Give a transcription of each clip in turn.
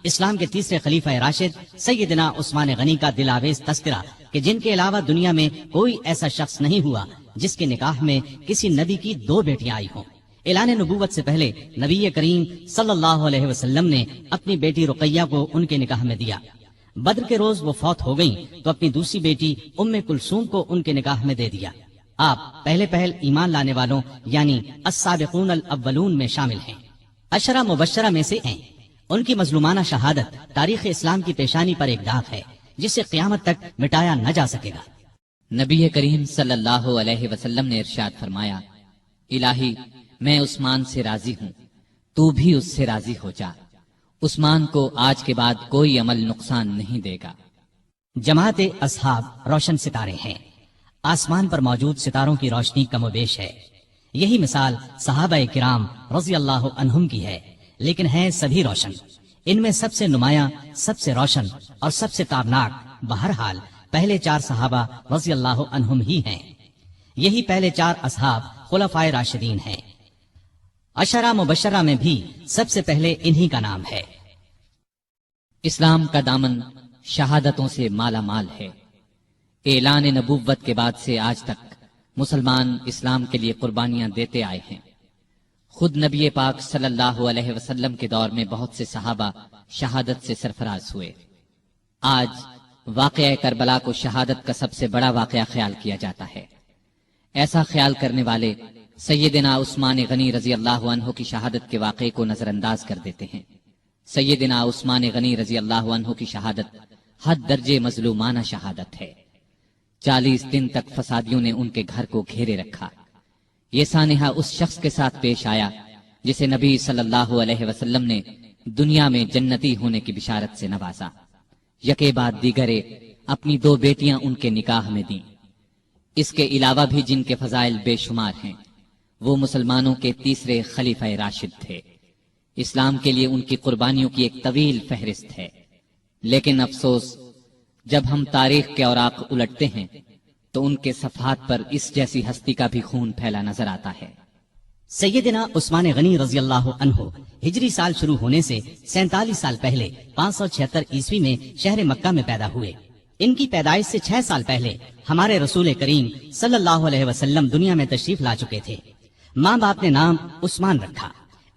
اسلام کے تیسرے خلیفہ راشد سیدنا عثمان غنی کا دل آویز تذکرہ کہ جن کے علاوہ دنیا میں کوئی ایسا شخص نہیں ہوا جس کے نکاح میں کسی نبی کی 2 بیٹیاں آئی ہوں۔ اعلان نبوت سے پہلے نبی کریم صلی اللہ علیہ وسلم نے اپنی بیٹی رقیہ کو ان کے نکاح میں دیا۔ بدر کے روز وہ فوت ہو گئیں تو اپنی دوسری بیٹی ام کلثوم کو ان کے نکاح میں دے دیا۔ آپ پہلے پہل ایمان لانے والوں یعنی السابقون الاولون میں شامل ہیں، عشرہ مبشرہ میں سے ہیں۔ ان کی مظلومانہ شہادت تاریخ اسلام کی پیشانی پر ایک داغ ہے جسے قیامت تک مٹایا نہ جا سکے گا۔ نبی کریم صلی اللہ علیہ وسلم نے ارشاد فرمایا، الہی میں عثمان سے راضی ہوں، تو بھی اس سے راضی ہو جا، عثمان کو آج کے بعد کوئی عمل نقصان نہیں دے گا۔ جماعت اصحاب روشن ستارے ہیں، آسمان پر موجود ستاروں کی روشنی کم و بیش ہے۔ یہی مثال صحابہ کرام رضی اللہ عنہم کی ہے، لیکن ہیں سبھی روشن۔ ان میں سب سے نمایاں، سب سے روشن اور سب سے تابناک بہرحال پہلے 4 صحابہ رضی اللہ عنہم ہی ہیں۔ یہی پہلے 4 اصحاب خلفائے راشدین ہیں۔ عشرہ مبشرہ میں بھی سب سے پہلے انہی کا نام ہے۔ اسلام کا دامن شہادتوں سے مالا مال ہے۔ اعلان نبوت کے بعد سے آج تک مسلمان اسلام کے لیے قربانیاں دیتے آئے ہیں۔ خود نبی پاک صلی اللہ علیہ وسلم کے دور میں بہت سے صحابہ شہادت سے سرفراز ہوئے۔ آج واقعہ کربلا کو شہادت کا سب سے بڑا واقعہ خیال کیا جاتا ہے۔ ایسا خیال کرنے والے سیدنا عثمان غنی رضی اللہ عنہ کی شہادت کے واقعے کو نظر انداز کر دیتے ہیں۔ سیدنا عثمان غنی رضی اللہ عنہ کی شہادت حد درجے مظلومانہ شہادت ہے۔ 40 دن تک فسادیوں نے ان کے گھر کو گھیرے رکھا۔ یہ سانحہ اس شخص کے ساتھ پیش آیا جسے نبی صلی اللہ علیہ وسلم نے دنیا میں جنتی ہونے کی بشارت سے نوازا۔ یکے بعد دیگرے اپنی 2 بیٹیاں ان کے نکاح میں دیں۔ اس کے علاوہ بھی جن کے فضائل بے شمار ہیں، وہ مسلمانوں کے تیسرے خلیفہ راشد تھے۔ اسلام کے لیے ان کی قربانیوں کی ایک طویل فہرست ہے، لیکن افسوس جب ہم تاریخ کے اوراق الٹتے ہیں تو ان کے صفحات پر اس جیسی ہستی کا بھی خون پھیلا نظر آتا ہے۔ سیدنا عثمان غنی رضی اللہ عنہ ہجری سال شروع ہونے سے 47 سال پہلے 576 عیسوی میں شہر مکہ میں پیدا ہوئے۔ ان کی پیدائش سے 6 سال پہلے ہمارے رسول کریم صلی اللہ علیہ وسلم دنیا میں تشریف لا چکے تھے۔ ماں باپ نے نام عثمان رکھا،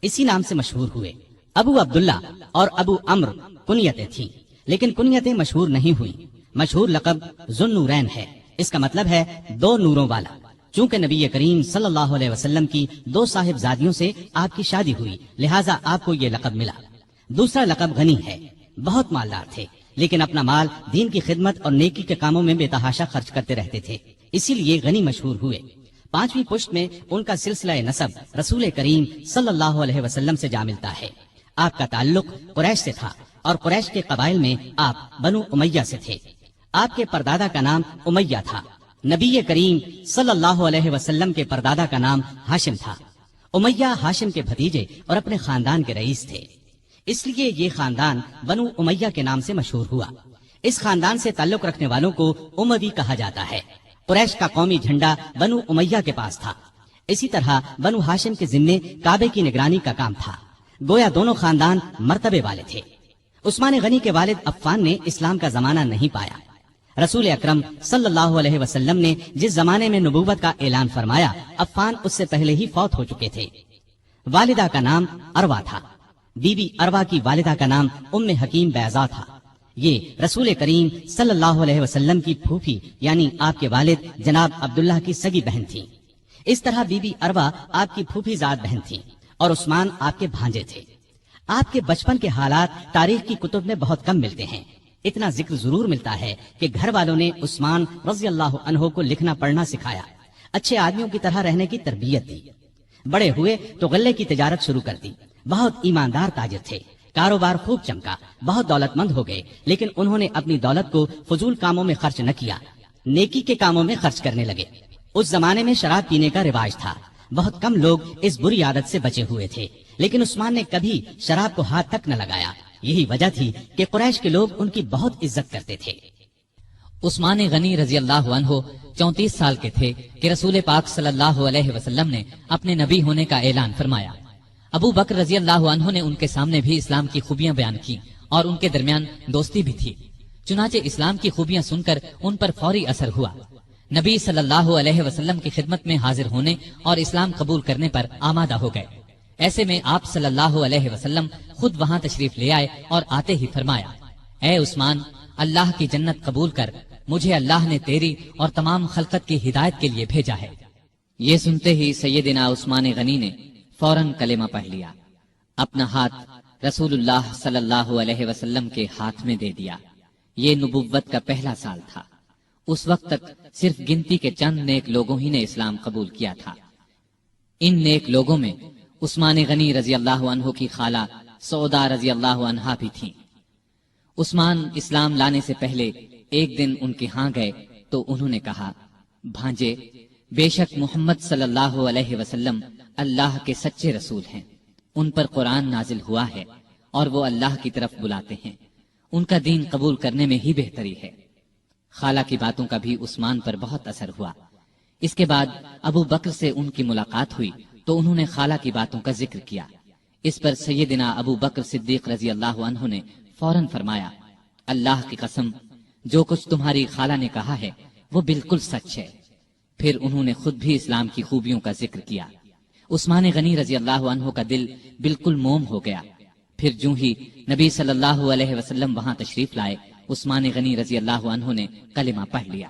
اسی نام سے مشہور ہوئے۔ ابو عبداللہ اور ابو عمرو کنیتیں تھیں، لیکن کنیتیں مشہور نہیں ہوئی۔ مشہور لقب ذوالنورین ہے، اس کا مطلب ہے 2 نوروں والا۔ چونکہ نبی کریم صلی اللہ علیہ وسلم کی 2 صاحبزادیوں سے آپ کی شادی ہوئی، لہٰذا آپ کو یہ لقب ملا۔ دوسرا لقب غنی ہے، بہت مالدار تھے، لیکن اپنا مال دین کی خدمت اور نیکی کے کاموں میں بے تحاشا خرچ کرتے رہتے تھے، اسی لیے غنی مشہور ہوئے۔ 5ویں پشت میں ان کا سلسلہ نسب رسول کریم صلی اللہ علیہ وسلم سے جا ملتا ہے۔ آپ کا تعلق قریش سے تھا اور قریش کے قبائل میں آپ بنو امیہ سے تھے۔ آپ کے پردادا کا نام امیہ تھا۔ نبی کریم صلی اللہ علیہ وسلم کے پردادا کا نام ہاشم تھا۔ امیہ ہاشم کے بھتیجے اور اپنے خاندان کے رئیس تھے، اس لیے یہ خاندان بنو امیہ کے نام سے مشہور ہوا۔ اس خاندان سے تعلق رکھنے والوں کو اموی کہا جاتا ہے۔ قریش کا قومی جھنڈا بنو امیہ کے پاس تھا۔ اسی طرح بنو ہاشم کے ذمے کعبے کی نگرانی کا کام تھا۔ گویا دونوں خاندان مرتبے والے تھے۔ عثمان غنی کے والد عفان نے اسلام کا زمانہ نہیں پایا۔ رسول اکرم صلی اللہ علیہ وسلم نے جس زمانے میں نبوت کا اعلان فرمایا، عفان اس سے پہلے ہی فوت ہو چکے تھے۔ والدہ کا نام اروا تھا۔ بی بی اروا کی والدہ کا نام ام حکیم بیضا تھا۔ یہ رسول کریم صلی اللہ علیہ وسلم کی پھوپھی یعنی آپ کے والد جناب عبداللہ کی سگی بہن تھی۔ اس طرح بی بی اروا آپ کی پھوپھی زاد بہن تھی اور عثمان آپ کے بھانجے تھے۔ آپ کے بچپن کے حالات تاریخ کی کتب میں بہت کم ملتے ہیں۔ اتنا ذکر ضرور ملتا ہے کہ گھر والوں نے عثمان رضی اللہ عنہ کو لکھنا پڑھنا سکھایا، اچھے آدمیوں کی طرح رہنے کی تربیت دی۔ بڑے ہوئے تو غلے کی تجارت شروع کر دی۔ بہت ایماندار تاجر تھے، کاروبار خوب چمکا، بہت دولت مند ہو گئے، لیکن انہوں نے اپنی دولت کو فضول کاموں میں خرچ نہ کیا، نیکی کے کاموں میں خرچ کرنے لگے۔ اس زمانے میں شراب پینے کا رواج تھا، بہت کم لوگ اس بری عادت سے بچے ہوئے تھے، لیکن عثمان نے کبھی شراب کو ہاتھ تک نہ لگایا۔ یہی وجہ تھی کہ قریش کے لوگ ان کی بہت عزت کرتے تھے۔ عثمان غنی رضی اللہ عنہ 34 سال کے تھے کہ رسول پاک صلی اللہ علیہ وسلم نے اپنے نبی ہونے کا اعلان فرمایا۔ ابو بکر رضی اللہ عنہ نے ان کے سامنے بھی اسلام کی خوبیاں بیان کی اور ان کے درمیان دوستی بھی تھی۔ چنانچہ اسلام کی خوبیاں سن کر ان پر فوری اثر ہوا۔ نبی صلی اللہ علیہ وسلم کی خدمت میں حاضر ہونے اور اسلام قبول کرنے پر آمادہ ہو گئے۔ ایسے میں آپ صلی اللہ علیہ وسلم خود وہاں تشریف لے آئے اور آتے ہی فرمایا، اے عثمان، اللہ کی جنت قبول کر، مجھے اللہ نے تیری اور تمام خلقت کی ہدایت کے لیے بھیجا ہے۔ یہ سنتے ہی سیدنا عثمان غنی نے فوراً کلمہ پڑھ لیا، اپنا ہاتھ رسول اللہ صلی اللہ علیہ وسلم کے ہاتھ میں دے دیا۔ یہ نبوت کا پہلا سال تھا۔ اس وقت تک صرف گنتی کے چند نیک لوگوں ہی نے اسلام قبول کیا تھا۔ ان نیک لوگوں میں عثمان غنی رضی اللہ عنہ کی خالہ سودا رضی اللہ عنہا بھی تھیں۔ عثمان اسلام لانے سے پہلے ایک دن ان کے ہاں گئے تو انہوں نے کہا، بھانجے، بے شک محمد صلی اللہ علیہ وسلم اللہ کے سچے رسول ہیں، ان پر قرآن نازل ہوا ہے اور وہ اللہ کی طرف بلاتے ہیں، ان کا دین قبول کرنے میں ہی بہتری ہے۔ خالہ کی باتوں کا بھی عثمان پر بہت اثر ہوا۔ اس کے بعد ابو بکر سے ان کی ملاقات ہوئی تو انہوں نے خالہ کی باتوں کا ذکر کیا۔ اس پر سیدنا ابو بکر صدیق رضی اللہ عنہ نے فوراً فرمایا، اللہ کی قسم، جو کچھ تمہاری خالہ نے کہا ہے وہ بالکل سچ ہے۔ پھر انہوں نے خود بھی اسلام کی خوبیوں کا ذکر کیا۔ عثمان غنی رضی اللہ عنہ کا دل بالکل موم ہو گیا۔ پھر جو ہی نبی صلی اللہ علیہ وسلم وہاں تشریف لائے، عثمان غنی رضی اللہ عنہ نے کلمہ پڑھ لیا۔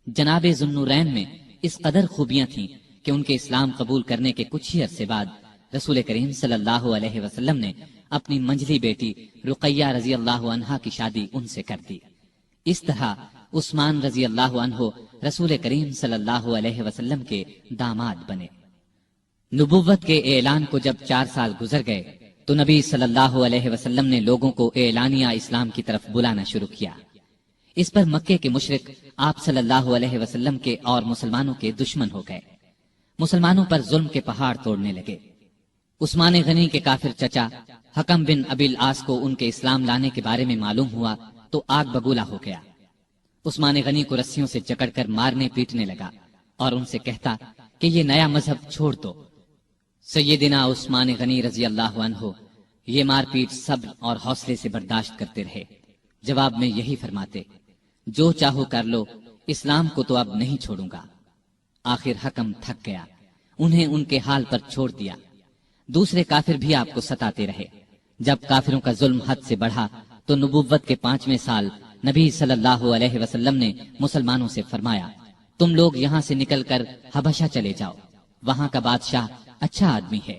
جناب ذوالنورین میں اس قدر خوبیاں تھیں کہ ان کے اسلام قبول کرنے کے کچھ ہی عرصے بعد رسول کریم صلی اللہ علیہ وسلم نے اپنی منجلی بیٹی رقیہ رضی اللہ عنہا کی شادی ان سے کر دی۔ اس طرح عثمان رضی اللہ عنہ رسول کریم صلی اللہ علیہ وسلم کے داماد بنے۔ نبوت کے اعلان کو جب 4 سال گزر گئے تو نبی صلی اللہ علیہ وسلم نے لوگوں کو اعلانیہ اسلام کی طرف بلانا شروع کیا۔ اس پر مکے کے مشرک آپ صلی اللہ علیہ وسلم کے اور مسلمانوں کے دشمن ہو گئے۔ مسلمانوں پر ظلم کے پہاڑ توڑنے لگے۔ عثمان غنی کے کافر چچا حکم بن ابی العاص کو ان کے اسلام لانے کے بارے میں معلوم ہوا تو آگ بگولا ہو گیا۔ عثمان غنی کو رسیوں سے جکڑ کر مارنے پیٹنے لگا اور ان سے کہتا کہ یہ نیا مذہب چھوڑ دو۔ سیدنا عثمان غنی رضی اللہ عنہ یہ مار پیٹ صبر اور حوصلے سے برداشت کرتے رہے۔ جواب میں یہی فرماتے، جو چاہو کر لو، اسلام کو تو اب نہیں چھوڑوں گا۔ آخر حکم تھک گیا، انہیں ان کے حال پر چھوڑ دیا۔ دوسرے کافر بھی آپ کو ستاتے رہے۔ جب کافروں کا ظلم حد سے بڑھا تو نبوت کے 5ویں سال نبی صلی اللہ علیہ وسلم نے مسلمانوں سے فرمایا، تم لوگ یہاں سے نکل کر حبشہ چلے جاؤ، وہاں کا بادشاہ اچھا آدمی ہے،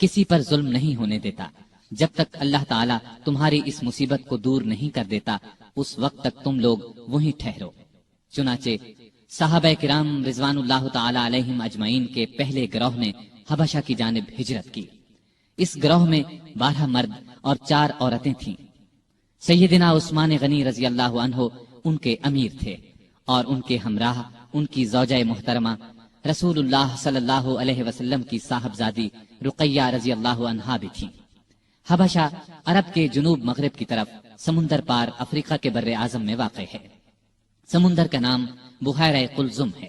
کسی پر ظلم نہیں ہونے دیتا۔ جب تک اللہ تعالیٰ تمہاری اس مصیبت کو دور نہیں کر دیتا اس وقت تک تم لوگ وہیں ٹھہرو۔ چنانچہ صحابہ کرام رضوان اللہ تعالی علیہم اجمعین کے پہلے گروہ نے حبشہ کی جانب ہجرت کی۔ اس گروہ میں 12 مرد اور 4 عورتیں تھیں۔ سیدنا عثمان غنی رضی اللہ عنہ ان کے امیر تھے اور ان کے ہمراہ ان کی زوجہ محترمہ رسول اللہ صلی اللہ علیہ وسلم کی صاحبزادی رقیہ رضی اللہ عنہا بھی تھیں۔ حبشہ عرب کے جنوب مغرب کی طرف سمندر پار افریقہ کے بر اعظم میں واقع ہے۔ سمندر کا نام بحیرہ قلزم ہے۔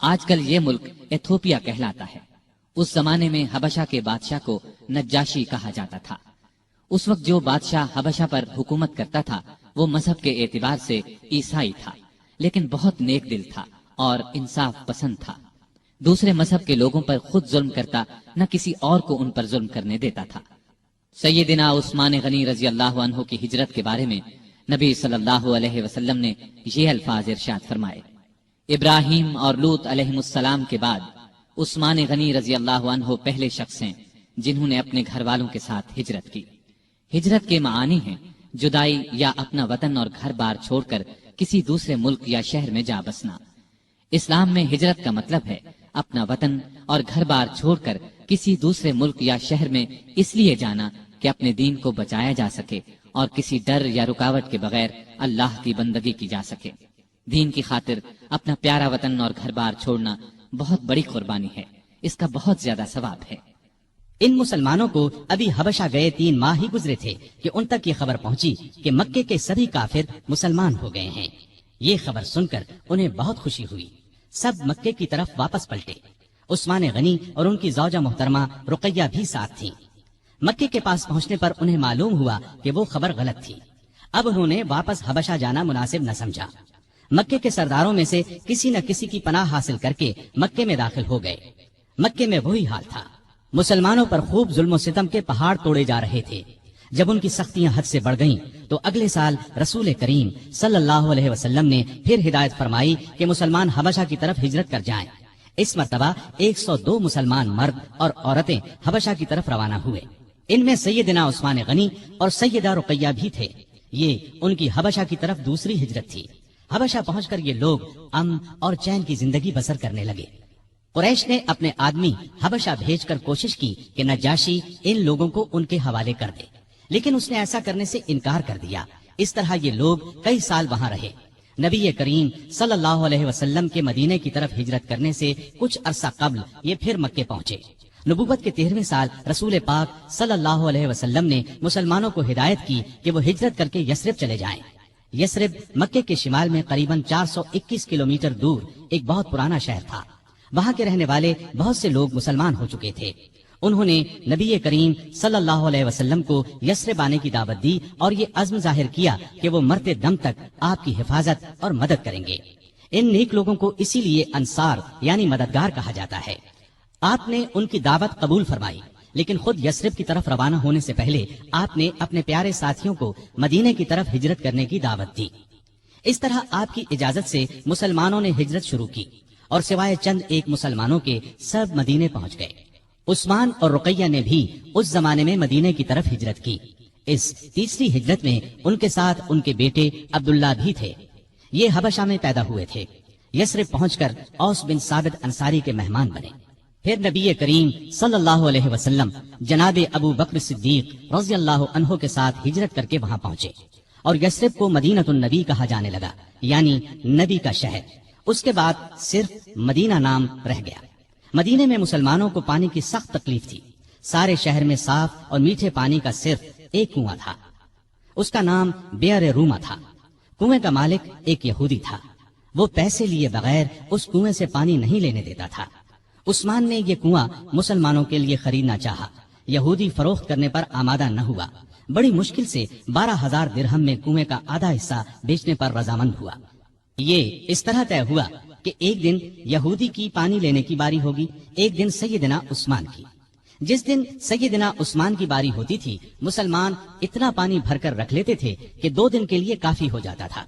آج کل یہ ملک ایتھوپیا کہلاتا ہے۔ اس زمانے میں حبشہ کے بادشاہ کو نجاشی کہا جاتا تھا۔ اس وقت جو بادشاہ حبشہ پر حکومت کرتا تھا وہ مذہب کے اعتبار سے عیسائی تھا، لیکن بہت نیک دل تھا اور انصاف پسند تھا۔ دوسرے مذہب کے لوگوں پر خود ظلم کرتا، نہ کسی اور کو ان پر ظلم کرنے دیتا تھا۔ سیدنا عثمان غنی رضی اللہ عنہ کی ہجرت کے بارے میں نبی صلی اللہ علیہ وسلم نے یہ الفاظ ارشاد فرمائے، ابراہیم اور لوط علیہ السلام کے بعد عثمان غنی رضی اللہ عنہ پہلے شخص ہیں جنہوں نے اپنے گھر والوں کے ساتھ ہجرت کی۔ ہجرت کے معانی ہیں جدائی یا اپنا وطن اور گھر بار چھوڑ کر کسی دوسرے ملک یا شہر میں جا بسنا۔ اسلام میں ہجرت کا مطلب ہے اپنا وطن اور گھر بار چھوڑ کر کسی دوسرے ملک یا شہر میں اس لیے جانا کہ اپنے دین کو بچایا جا سکے اور کسی ڈر یا رکاوٹ کے بغیر اللہ کی بندگی کی جا سکے۔ دین کی خاطر اپنا پیارا وطن اور گھر بار چھوڑنا بہت بڑی قربانی ہے، اس کا بہت زیادہ ثواب ہے۔ ان مسلمانوں کو ابھی حبشہ گئے 3 ماہ ہی گزرے تھے کہ ان تک یہ خبر پہنچی کہ مکے کے سبھی کافر مسلمان ہو گئے ہیں۔ یہ خبر سن کر انہیں بہت خوشی ہوئی۔ سب مکے کی طرف واپس پلٹے۔ عثمان غنی اور ان کی زوجہ محترمہ رقیہ بھی ساتھ تھیں۔ مکے کے پاس پہنچنے پر انہیں معلوم ہوا کہ وہ خبر غلط تھی۔ اب انہوں نے واپس حبشہ جانا مناسب نہ سمجھا۔ مکے کے سرداروں میں سے کسی نہ کسی کی پناہ حاصل کر کے مکے میں داخل ہو گئے۔ مکے میں وہی حال تھا، مسلمانوں پر خوب ظلم و ستم کے پہاڑ توڑے جا رہے تھے۔ جب ان کی سختیاں حد سے بڑھ گئیں تو اگلے سال رسول کریم صلی اللہ علیہ وسلم نے پھر ہدایت فرمائی کہ مسلمان حبشہ کی طرف ہجرت کر جائیں۔ اس مرتبہ 102 مسلمان مرد اور عورتیں حبشہ کی طرف روانہ ہوئے۔ ان میں سیدنا عثمان غنی اور سیدہ رقیہ بھی تھے۔ یہ ان کی حبشہ کی طرف دوسری ہجرت تھی۔ حبشہ پہنچ کر یہ لوگ امن اور چین کی زندگی بسر کرنے لگے۔ قریش نے اپنے آدمی حبشہ بھیج کر کوشش کی کہ نجاشی ان لوگوں کو ان کے حوالے کر دے، لیکن اس نے ایسا کرنے سے انکار کر دیا۔ اس طرح یہ لوگ کئی سال وہاں رہے۔ نبی کریم صلی اللہ علیہ وسلم کے مدینے کی طرف ہجرت کرنے سے کچھ عرصہ قبل یہ پھر مکے پہنچے۔ نبوت کے 13ویں سال رسول پاک صلی اللہ علیہ وسلم نے مسلمانوں کو ہدایت کی کہ وہ ہجرت کر کے یثرب چلے جائیں۔ یثرب مکے کے شمال میں قریباً 421 کلومیٹر دور ایک بہت پرانا شہر تھا۔ وہاں کے رہنے والے بہت سے لوگ مسلمان ہو چکے تھے۔ انہوں نے نبی کریم صلی اللہ علیہ وسلم کو یثرب آنے کی دعوت دی اور یہ عزم ظاہر کیا کہ وہ مرتے دم تک آپ کی حفاظت اور مدد کریں گے۔ ان نیک لوگوں کو اسی لیے انصار یعنی مددگار کہا جاتا ہے۔ آپ نے ان کی دعوت قبول فرمائی، لیکن خود یثرب کی طرف روانہ ہونے سے پہلے آپ نے اپنے پیارے ساتھیوں کو مدینے کی طرف ہجرت کرنے کی دعوت دی۔ اس طرح آپ کی اجازت سے مسلمانوں نے ہجرت شروع کی اور سوائے چند ایک مسلمانوں کے سب مدینے پہنچ گئے۔ عثمان اور رقیہ نے بھی اس زمانے میں مدینے کی طرف ہجرت کی۔ اس تیسری ہجرت میں ان کے ساتھ ان کے بیٹے عبداللہ بھی تھے۔ یہ حبشہ میں پیدا ہوئے تھے۔ یثرب پہنچ کر اوس بن ثابت انصاری کے مہمان بنے۔ پھر نبی کریم صلی اللہ علیہ وسلم جناب ابو بکر صدیق رضی اللہ عنہ کے ساتھ ہجرت کر کے وہاں پہنچے اور یثرب کو مدینۃ النبی کہا جانے لگا، یعنی نبی کا شہر۔ اس کے بعد صرف مدینہ نام رہ گیا۔ مدینے میں مسلمانوں کو پانی کی سخت تکلیف تھی۔ سارے شہر میں صاف اور میٹھے پانی کا صرف ایک کنواں تھا۔ اس کا نام بیئر روما تھا۔ کنویں کا مالک ایک یہودی تھا۔ وہ پیسے لیے بغیر اس کنویں سے پانی نہیں لینے دیتا تھا۔ عثمان نے یہ کنواں مسلمانوں کے لیے خریدنا چاہا۔ یہودی فروخت کرنے پر آمادہ نہ ہوا۔ بڑی مشکل سے 12,000 درہم میں کنویں کا آدھا حصہ بیچنے پر رضامند ہوا۔ یہ اس طرح طے ہوا کہ ایک دن یہودی کی پانی لینے کی باری ہوگی، ایک دن سیدنا عثمان کی۔ جس دن سیدنا عثمان کی باری ہوتی تھی مسلمان اتنا پانی بھر کر رکھ لیتے تھے کہ 2 دن کے لیے کافی ہو جاتا تھا۔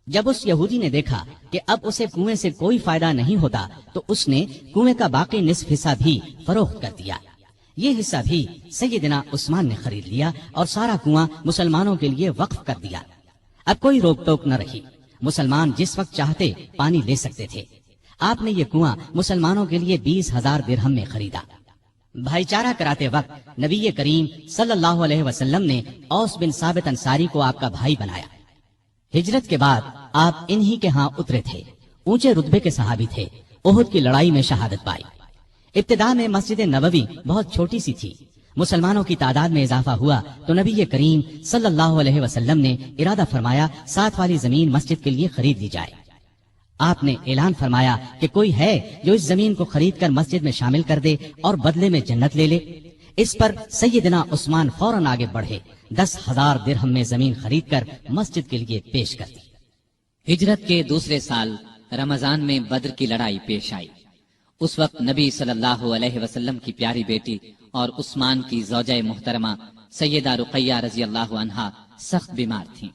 جب اس یہودی نے دیکھا کہ اب اسے کنویں سے کوئی فائدہ نہیں ہوتا تو اس نے کنویں کا باقی نصف حصہ بھی فروخت کر دیا۔ یہ حصہ بھی سیدنا عثمان نے خرید لیا اور سارا کنواں مسلمانوں کے لیے وقف کر دیا۔ اب کوئی روک ٹوک نہ رہی، مسلمان جس وقت چاہتے پانی لے سکتے تھے۔ آپ نے یہ کنواں مسلمانوں کے لیے 20,000 درہم میں خریدا۔ بھائی چارہ کراتے وقت نبی کریم صلی اللہ علیہ وسلم نے اوس بن ثابت انصاری کو آپ کا بھائی بنایا۔ ہجرت کے بعد آپ انہی کے ہاں اترے تھے۔ اونچے رتبے کے صحابی تھے۔ احد کی لڑائی میں شہادت پائی۔ ابتدا میں مسجد نبوی بہت چھوٹی سی تھی۔ مسلمانوں کی تعداد میں اضافہ ہوا تو نبی کریم صلی اللہ علیہ وسلم نے ارادہ فرمایا 7 والی زمین مسجد کے لیے خرید لی جائے۔ آپ نے اعلان فرمایا کہ کوئی ہے جو اس زمین کو خرید کر مسجد میں شامل کر دے اور بدلے میں جنت لے لے۔ اس پر سیدنا عثمان فوراً آگے بڑھے، 10,000 درہم میں زمین خرید کر مسجد کے لیے پیش کر دی۔ ہجرت کے دوسرے سال رمضان میں بدر کی لڑائی پیش آئی۔ اس وقت نبی صلی اللہ علیہ وسلم کی پیاری بیٹی اور عثمان کی زوجہ محترمہ سیدہ رقیہ رضی اللہ عنہا سخت بیمار تھیں۔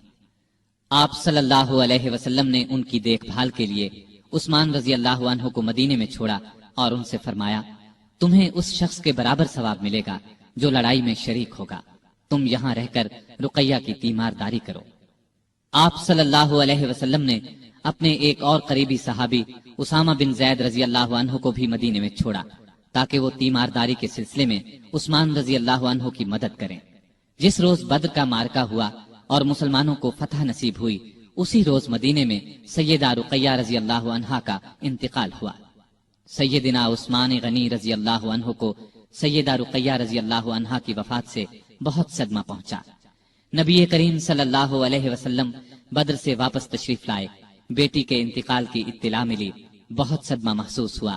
آپ صلی اللہ علیہ وسلم نے ان کی دیکھ بھال کے لیے عثمان رضی اللہ عنہ کو مدینے میں چھوڑا اور ان سے فرمایا، تمہیں اس شخص کے برابر ثواب ملے گا جو لڑائی میں شریک ہوگا۔ تم یہاں رہ کر رقیہ کی تیمارداری کرو۔ آپ صلی اللہ علیہ وسلم نے اپنے ایک اور قریبی صحابی اسامہ بن زید رضی اللہ عنہ کو بھی مدینے میں چھوڑا تاکہ وہ تیمارداری کے سلسلے میں عثمان رضی اللہ عنہ کی مدد کریں۔ جس روز بدر کا معرکہ ہوا اور مسلمانوں کو فتح نصیب ہوئی، اسی روز مدینے میں سیدہ رقیہ رضی اللہ عنہا کا انتقال ہوا۔ سیدنا عثمان غنی رضی اللہ عنہ کو سیدہ رقیہ رضی اللہ عنہا کی وفات سے بہت صدمہ پہنچا۔ نبی کریم صلی اللہ علیہ وسلم بدر سے واپس تشریف لائے۔ بیٹی کے انتقال کی اطلاع ملی، بہت صدمہ محسوس ہوا۔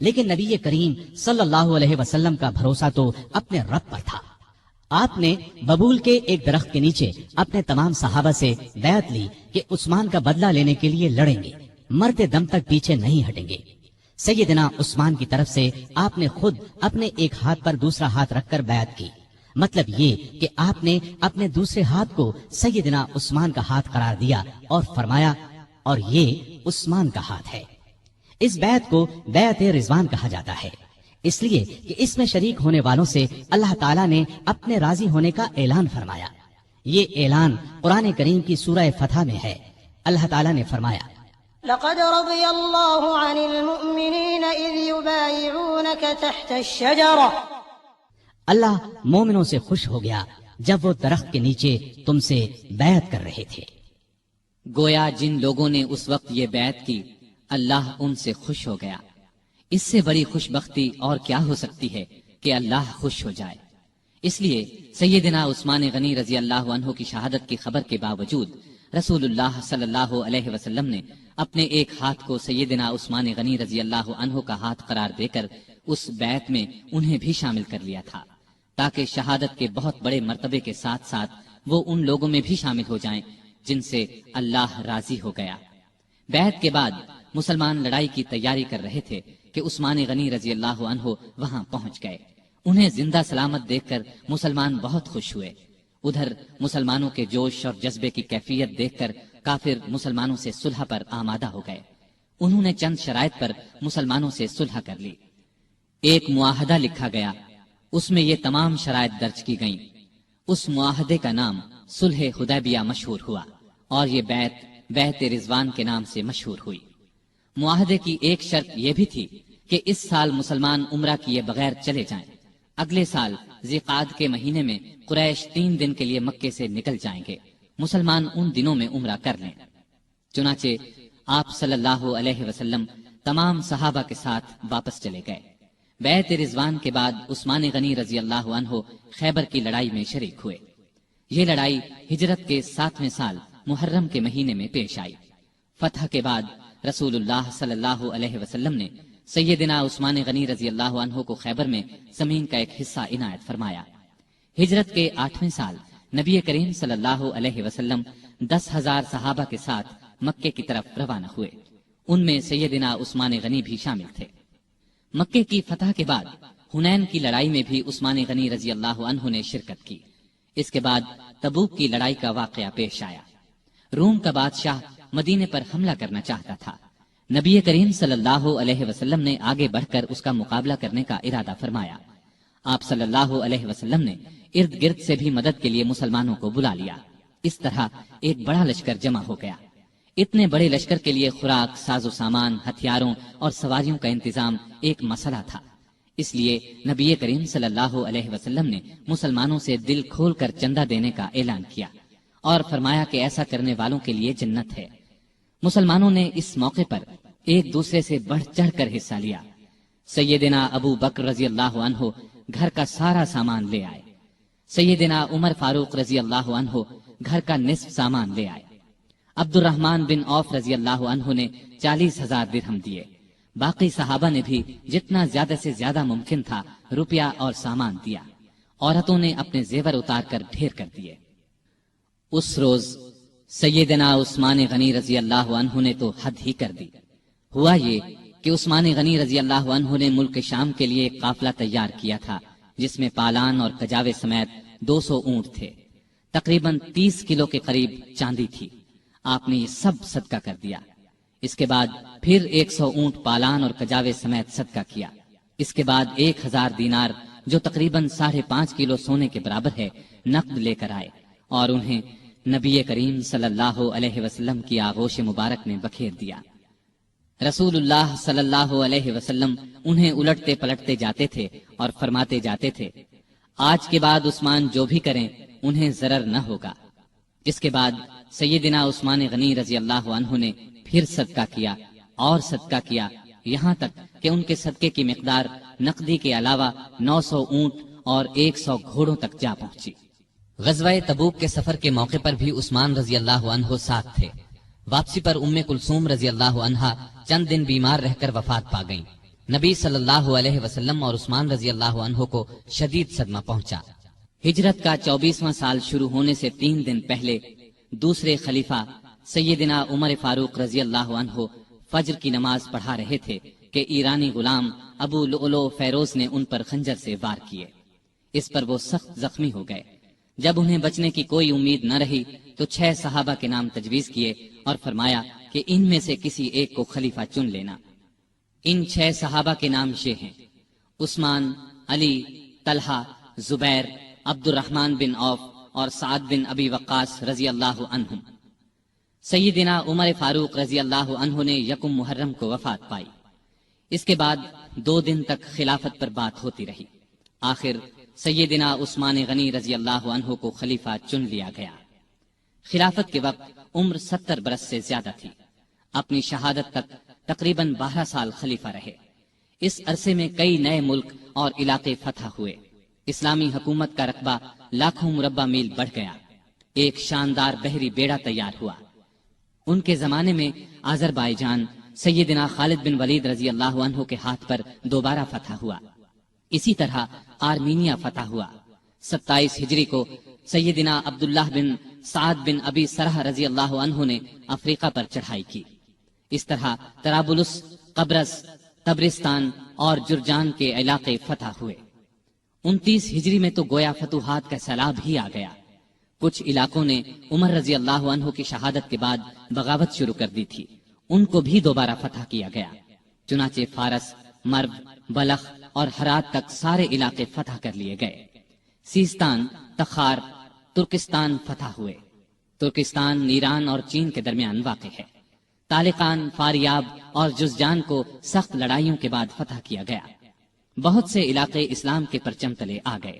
لیکن نبی کریم صلی اللہ علیہ وسلم کا بھروسہ تو اپنے رب پر تھا۔ آپ نے ببول کے ایک درخت کے نیچے اپنے تمام صحابہ سے بیعت لی کہ عثمان کا بدلہ لینے کے لیے لڑیں گے، مرتے دم تک پیچھے نہیں ہٹیں گے۔ سیدنا عثمان کی طرف سے آپ نے خود اپنے ایک ہاتھ پر دوسرا ہاتھ رکھ کر بیعت کی، مطلب یہ کہ آپ نے اپنے دوسرے ہاتھ کو سیدنا عثمان کا ہاتھ قرار دیا اور فرمایا، اور یہ عثمان کا ہاتھ ہے۔ اس بیعت کو بیعت رضوان کہا جاتا ہے، اس لیے کہ اس میں شریک ہونے والوں سے اللہ تعالیٰ نے اپنے راضی ہونے کا اعلان فرمایا۔ یہ اعلان قرآن کریم کی سورہ فتح میں ہے۔ اللہ تعالیٰ نے فرمایا، لقد رضي الله عن المؤمنين إذ يبايعونك تحت الشجرة اللہ مومنوں سے خوش ہو گیا جب وہ درخت کے نیچے تم سے بیعت کر رہے تھے۔ گویا جن لوگوں نے اس وقت یہ بیعت کی اللہ ان سے خوش ہو گیا۔ اس سے بڑی خوش بختی اور کیا ہو سکتی ہے کہ اللہ خوش ہو جائے۔ اس لیے سیدنا عثمان غنی رضی اللہ عنہ کی شہادت کی خبر کے باوجود رسول اللہ صلی اللہ علیہ وسلم نے اپنے ایک ہاتھ کو سیدنا عثمان غنی رضی اللہ عنہ کا ہاتھ قرار دے کر اس بیعت میں انہیں بھی شامل کر لیا تھا، تاکہ شہادت کے بہت بڑے مرتبے کے ساتھ ساتھ وہ ان لوگوں میں بھی شامل ہو جائیں جن سے اللہ راضی ہو گیا۔ بیعت کے بعد مسلمان لڑائی کی تیاری کر رہے تھے کہ عثمان غنی رضی اللہ عنہ وہاں پہنچ گئے۔ انہیں زندہ سلامت دیکھ کر مسلمان بہت خوش ہوئے۔ ادھر مسلمانوں کے جوش اور جذبے کی کیفیت دیکھ کر کافر مسلمانوں سے صلح پر آمادہ ہو گئے۔ انہوں نے چند شرائط پر مسلمانوں سے صلح کر لی۔ ایک معاہدہ لکھا گیا، اس میں یہ تمام شرائط درج کی گئیں۔ اس معاہدے کا نام صلح حدیبیہ مشہور ہوا اور یہ بیعت رضوان کے نام سے مشہور ہوئی۔ معاہدے کی ایک شرط یہ بھی تھی کہ اس سال مسلمان عمرہ کیے بغیر چلے جائیں۔ اگلے سال ذی قعدہ کے مہینے میں قریش 3 دن کے لیے مکے سے نکل جائیں گے، مسلمان ان دنوں میں عمرہ کر لیں۔ چنانچہ آپ صلی اللہ علیہ وسلم تمام صحابہ کے ساتھ واپس چلے گئے۔ بیعت رضوان کے بعد عثمان غنی رضی اللہ عنہ خیبر کی لڑائی میں شریک ہوئے۔ یہ لڑائی ہجرت کے 7ویں سال محرم کے مہینے میں پیش آئی۔ فتح کے بعد رسول اللہ صلی اللہ علیہ وسلم نے سیدنا عثمان غنی رضی اللہ عنہ کو خیبر میں زمین کا ایک حصہ عنایت فرمایا۔ ہجرت کے 8ویں سال نبی کریم صلی اللہ علیہ وسلم 10,000 صحابہ کے ساتھ مکے کی طرف روانہ ہوئے۔ ان میں سیدنا عثمان غنی بھی شامل تھے۔ مکے کی فتح کے بعد حنین کی لڑائی میں بھی عثمان غنی رضی اللہ عنہ نے شرکت کی۔ اس کے بعد تبوک کی لڑائی کا واقعہ پیش آیا۔ روم کا بادشاہ مدینے پر حملہ کرنا چاہتا تھا۔ نبی کریم صلی اللہ علیہ وسلم نے آگے بڑھ کر اس کا مقابلہ کرنے کا ارادہ فرمایا۔ آپ صلی اللہ علیہ وسلم نے ارد گرد سے بھی مدد کے لیے مسلمانوں کو بلا لیا۔ اس طرح ایک بڑا لشکر جمع ہو گیا۔ اتنے بڑے لشکر کے لیے خوراک، ساز و سامان، ہتھیاروں اور سواریوں کا انتظام ایک مسئلہ تھا۔ اس لیے نبی کریم صلی اللہ علیہ وسلم نے مسلمانوں سے دل کھول کر چندہ دینے کا اعلان کیا اور فرمایا کہ ایسا کرنے والوں کے لیے جنت ہے۔ مسلمانوں نے اس موقع پر ایک دوسرے سے بڑھ چڑھ کر حصہ لیا۔ سیدنا ابو بکر رضی اللہ عنہ گھر کا سارا سامان لے آئے۔ سیدنا عمر فاروق رضی اللہ عنہ گھر کا نصف سامان لے آئے۔ عبد الرحمن بن عوف رضی اللہ عنہ نے 40,000 درہم دیے۔ باقی صحابہ نے بھی جتنا زیادہ سے زیادہ ممکن تھا روپیہ اور سامان دیا۔ عورتوں نے اپنے زیور اتار کر ڈھیر کر دیے۔ اس روز سیدنا عثمان غنی رضی اللہ عنہ نے تو حد ہی کر دی۔ ہوا یہ کہ عثمان غنی رضی اللہ عنہ نے ملک شام کے لیے ایک قافلہ تیار کیا تھا جس میں پالان اور کجاوے سمیت 200 اونٹ تھے۔ تقریباً 30 کلو کے قریب چاندی تھی۔ آپ نے یہ سب صدقہ کر دیا۔ اس کے بعد پھر 100 اونٹ پالان اور کجاوے سمیت صدقہ کیا۔ اس کے بعد 1000 دینار جو تقریباً 5.5 کلو سونے کے برابر ہے نقد لے کر آئے اور انہیں نبی کریم صلی اللہ علیہ وسلم کی آغوش مبارک میں بکھیر دیا۔ رسول اللہ صلی اللہ علیہ وسلم انہیں الٹتے پلٹتے جاتے تھے اور فرماتے جاتے تھے، آج کے بعد عثمان جو بھی کریں انہیں ضرر نہ ہوگا۔ اس کے بعد سیدنا عثمان غنی رضی اللہ عنہ نے پھر صدقہ کیا اور صدقہ کیا، یہاں تک کہ ان کے صدقے کی مقدار نقدی کے علاوہ 900 اونٹ اور 100 گھوڑوں تک جا پہنچی۔ غزوہ تبوک کے سفر کے موقع پر بھی عثمان رضی اللہ عنہ ساتھ تھے۔ واپسی پر ام کلثوم رضی اللہ عنہا چند دن بیمار رہ کر وفات پا گئیں۔ نبی صلی اللہ علیہ وسلم اور عثمان رضی اللہ عنہ کو شدید صدمہ پہنچا۔ ہجرت کا 24واں سال شروع ہونے سے 3 دن پہلے دوسرے خلیفہ سیدنا عمر فاروق رضی اللہ عنہ فجر کی نماز پڑھا رہے تھے کہ ایرانی غلام ابو لؤلؤ فیروز نے ان پر خنجر سے وار کیے۔ اس پر وہ سخت زخمی ہو گئے۔ جب انہیں بچنے کی کوئی امید نہ رہی تو 6 صحابہ کے نام تجویز کیے اور فرمایا کہ ان میں سے کسی ایک کو خلیفہ چن لینا۔ ان 6 صحابہ کے نام یہ ہیں: عثمان، علی، طلحہ، زبیر، عبد الرحمن بن عوف اور سعد بن ابی وقاص رضی اللہ عنہم۔ سیدنا عمر فاروق رضی اللہ عنہ نے 1 محرم کو وفات پائی۔ اس کے بعد 2 دن تک خلافت پر بات ہوتی رہی۔ آخر سیدنا عثمان غنی رضی اللہ عنہ کو خلیفہ چن لیا گیا۔ خلافت کے وقت عمر 70 برس سے زیادہ تھی۔ اپنی شہادت تک تقریباً 12 سال خلیفہ رہے۔ اس عرصے میں کئی نئے ملک اور علاقے فتح ہوئے۔ اسلامی حکومت کا رقبہ لاکھوں مربع میل بڑھ گیا۔ ایک شاندار بحری بیڑا تیار ہوا۔ ان کے زمانے میں آذربائیجان سیدنا خالد بن ولید رضی اللہ عنہ کے ہاتھ پر دوبارہ فتح ہوا۔ اسی طرح آرمینیا فتح ہوا۔ 27 ہجری کو سیدنا عبداللہ بن سعد بن ابی سرح رضی اللہ عنہ نے افریقہ پر چڑھائی کی۔ اس طرح طرابلس، قبرص، تبرستان اور جرجان کے علاقے فتح ہوئے۔ 29 ہجری میں تو گویا فتوحات کا سیلاب ہی آ گیا۔ کچھ علاقوں نے عمر رضی اللہ عنہ کی شہادت کے بعد بغاوت شروع کر دی تھی، ان کو بھی دوبارہ فتح کیا گیا۔ چنانچہ فارس، مرو، بلخ اور ہرات تک سارے علاقے فتح کر لیے گئے۔ سیستان، تخار، ترکستان فتح ہوئے۔ ترکستان ایران اور چین کے درمیان واقع ہے۔ تالقان، فاریاب اور جزجان کو سخت لڑائیوں کے بعد فتح کیا گیا۔ بہت سے علاقے اسلام کے پرچم تلے آ گئے،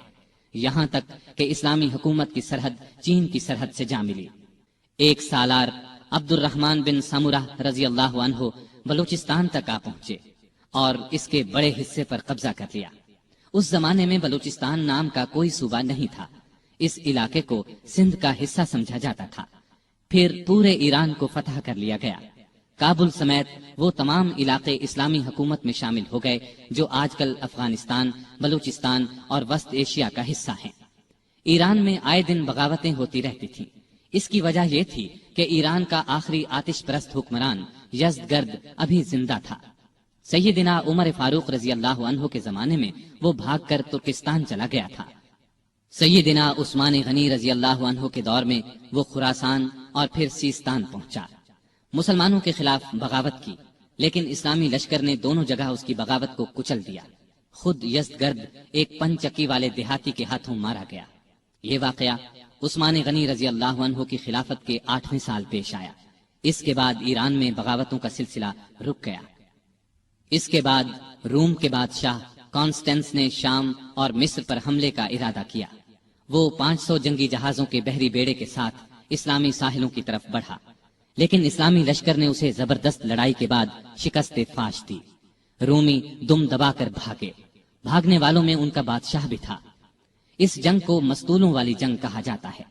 یہاں تک کہ اسلامی حکومت کی سرحد چین کی سرحد سے جا ملی۔ 1 سالار عبد الرحمن بن سمرہ رضی اللہ عنہ بلوچستان تک آ پہنچے اور اس کے بڑے حصے پر قبضہ کر لیا۔ اس زمانے میں بلوچستان نام کا کوئی صوبہ نہیں تھا۔ اس علاقے کو سندھ کا حصہ سمجھا جاتا تھا۔ پھر پورے ایران کو فتح کر لیا گیا۔ کابل سمیت وہ تمام علاقے اسلامی حکومت میں شامل ہو گئے جو آج کل افغانستان، بلوچستان اور وسط ایشیا کا حصہ ہیں۔ ایران میں آئے دن بغاوتیں ہوتی رہتی تھیں۔ اس کی وجہ یہ تھی کہ ایران کا آخری آتش پرست حکمران یزدگرد ابھی زندہ تھا۔ سیدنا عمر فاروق رضی اللہ عنہ کے زمانے میں وہ بھاگ کر ترکستان چلا گیا تھا۔ سیدنا عثمان غنی رضی اللہ عنہ کے دور میں وہ خراسان اور پھر سیستان پہنچا۔ مسلمانوں کے خلاف بغاوت کی، لیکن اسلامی لشکر نے دونوں جگہ اس کی بغاوت کو کچل دیا۔ خود یزدگرد ایک پن چکی والے دیہاتی کے ہاتھوں مارا گیا۔ یہ واقعہ عثمان غنی رضی اللہ عنہ کی خلافت کے 8ویں سال پیش آیا۔ اس کے بعد ایران میں بغاوتوں کا سلسلہ رک گیا۔ اس کے بعد روم کے بادشاہ کانسٹینس نے شام اور مصر پر حملے کا ارادہ کیا۔ وہ 500 جنگی جہازوں کے بحری بیڑے کے ساتھ اسلامی ساحلوں کی طرف بڑھا، لیکن اسلامی لشکر نے اسے زبردست لڑائی کے بعد شکست فاش دی۔ رومی دم دبا کر بھاگے۔ بھاگنے والوں میں ان کا بادشاہ بھی تھا۔ اس جنگ کو مستولوں والی جنگ کہا جاتا ہے۔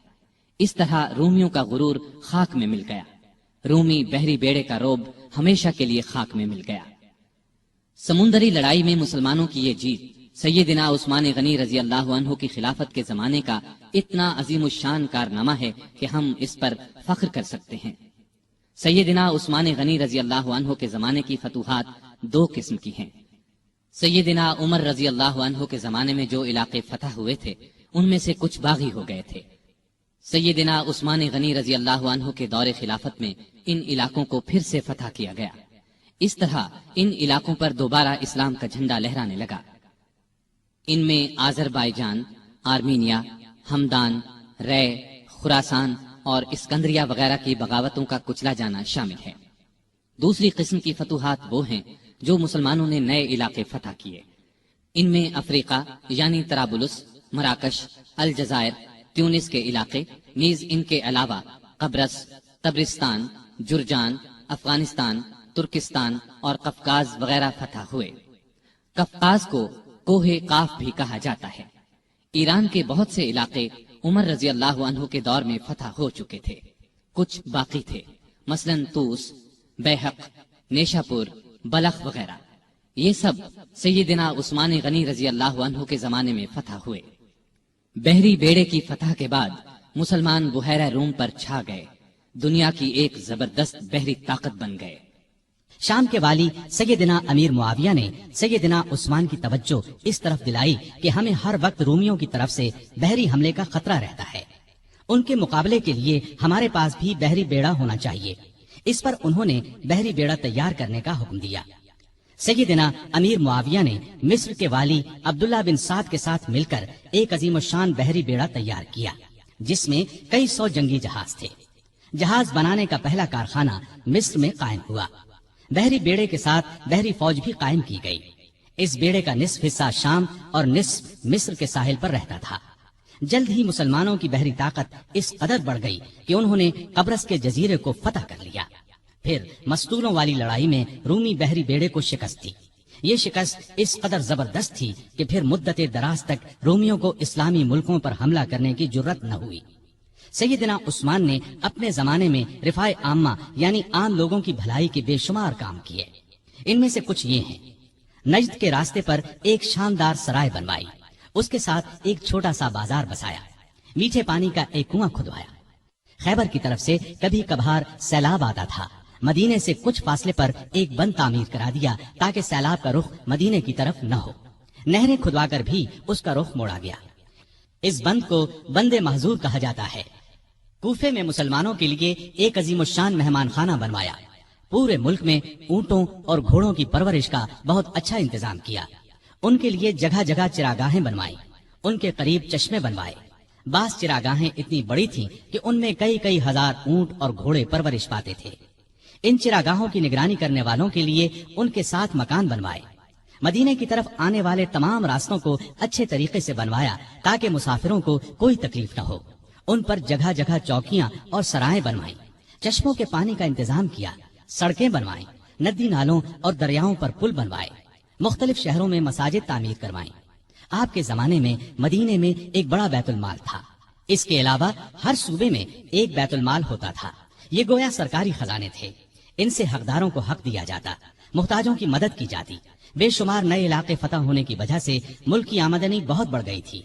اس طرح رومیوں کا غرور خاک میں مل گیا۔ رومی بحری بیڑے کا روب ہمیشہ کے لیے خاک میں مل گیا۔ سمندری لڑائی میں مسلمانوں کی یہ جیت سیدنا عثمان غنی رضی اللہ عنہ کی خلافت کے زمانے کا اتنا عظیم الشان کارنامہ ہے کہ ہم اس پر فخر کر سکتے ہیں۔ سیدنا عثمان غنی رضی اللہ عنہ کے زمانے کی فتوحات 2 قسم کی ہیں۔ سیدنا عمر رضی اللہ عنہ کے زمانے میں جو علاقے فتح ہوئے تھے ان میں سے کچھ باغی ہو گئے تھے۔ سیدنا عثمان غنی رضی اللہ عنہ کے دور خلافت میں ان علاقوں کو پھر سے فتح کیا گیا۔ اس طرح ان علاقوں پر دوبارہ اسلام کا جھنڈا لہرانے لگا۔ ان میں آذربائیجان، آرمینیا، ہمدان، رے، خراسان اور اسکندریہ وغیرہ کی بغاوتوں کا کچلا جانا شامل ہے۔ دوسری قسم کی فتوحات وہ ہیں جو مسلمانوں نے نئے علاقے فتح کیے۔ ان میں افریقہ یعنی طرابلس، مراکش، الجزائر، تیونس کے علاقے، نیز ان کے علاوہ قبرص، تبرستان، جرجان، افغانستان، ترکستان اور قفقاز وغیرہ فتح ہوئے۔ قفقاز کو کوہ قاف بھی کہا جاتا ہے۔ ایران کے بہت سے علاقے عمر رضی اللہ عنہ کے دور میں فتح ہو چکے تھے، کچھ باقی تھے، مثلا طوس، بیحق، نیشاپور، بلخ وغیرہ۔ یہ سب سیدنا عثمان غنی رضی اللہ عنہ کے زمانے میں فتح ہوئے۔ بحری بیڑے کی فتح کے بعد مسلمان بحیرہ روم پر چھا گئے، دنیا کی ایک زبردست بحری طاقت بن گئے۔ شام کے والی سیدنا امیر معاویہ نے سیدنا عثمان کی توجہ اس طرف دلائی کہ ہمیں ہر وقت رومیوں کی طرف سے بحری حملے کا خطرہ رہتا ہے، ان کے مقابلے کے لیے ہمارے پاس بھی بحری بیڑا ہونا چاہیے۔ اس پر انہوں نے بحری بیڑا تیار کرنے کا حکم دیا۔ سیدنا امیر معاویہ نے مصر کے والی عبداللہ بن سعد کے ساتھ مل کر ایک عظیم الشان بحری بیڑا تیار کیا، جس میں کئی 100 جنگی جہاز تھے۔ جہاز بنانے کا پہلا کارخانہ مصر میں قائم ہوا۔ بحری بیڑے کے ساتھ بحری فوج بھی قائم کی گئی۔ اس بیڑے کا نصف حصہ شام اور نصف مصر کے ساحل پر رہتا تھا۔ جلد ہی مسلمانوں کی بحری طاقت اس قدر بڑھ گئی کہ انہوں نے قبرص کے جزیرے کو فتح کر لیا۔ پھر مستولوں والی لڑائی میں رومی بحری بیڑے کو شکست دی۔ یہ شکست اس قدر زبردست تھی کہ پھر مدت دراز تک رومیوں کو اسلامی ملکوں پر حملہ کرنے کی جرت نہ ہوئی۔ سیدنا عثمان نے اپنے زمانے میں رفاع عامہ یعنی عام لوگوں کی بھلائی کے بے شمار کام کیے۔ ان میں سے کچھ یہ ہیں: نجد کے راستے پر ایک شاندار سرائے بنوائی، اس کے ساتھ ایک چھوٹا سا بازار بسایا، میٹھے پانی کا ایک کنواں کھدوایا۔ خیبر کی طرف سے کبھی کبھار سیلاب آتا تھا، مدینے سے کچھ فاصلے پر ایک بند تعمیر کرا دیا تاکہ سیلاب کا رخ مدینے کی طرف نہ ہو۔ نہریں کھدوا کر بھی اس کا رخ موڑا گیا۔ اس بند کو بند محظور کہا جاتا ہے۔ کوفے میں مسلمانوں کے لیے ایک عظیم الشان مہمان خانہ بنوایا۔ پورے ملک میں اونٹوں اور گھوڑوں کی پرورش کا بہت اچھا انتظام کیا۔ ان کے لیے جگہ جگہ چراگاہیں بنوائی، ان کے قریب چشمے بنوائے۔ بعض چراگاہیں اتنی بڑی تھیں کہ ان میں کئی ہزار اونٹ اور گھوڑے پرورش پاتے تھے۔ ان چراگاہوں کی نگرانی کرنے والوں کے لیے ان کے ساتھ مکان بنوائے۔ مدینے کی طرف آنے والے تمام راستوں کو اچھے طریقے سے بنوایا تاکہ مسافروں کو کوئی تکلیف نہ ہو۔ ان پر جگہ جگہ چوکیاں اور سرائیں بنوائیں، چشموں کے پانی کا انتظام کیا، سڑکیں بنوائیں، ندی نالوں اور دریاؤں پر پل بنوائے، مختلف شہروں میں مساجد تعمیر کروائیں۔ آپ کے زمانے میں مدینے میں ایک بڑا بیت المال تھا۔ اس کے علاوہ ہر صوبے میں ایک بیت المال ہوتا تھا۔ یہ گویا سرکاری خزانے تھے۔ ان سے حقداروں کو حق دیا جاتا، محتاجوں کی مدد کی جاتی۔ بے شمار نئے علاقے فتح ہونے کی وجہ سے ملک کی آمدنی بہت بڑھ گئی تھی۔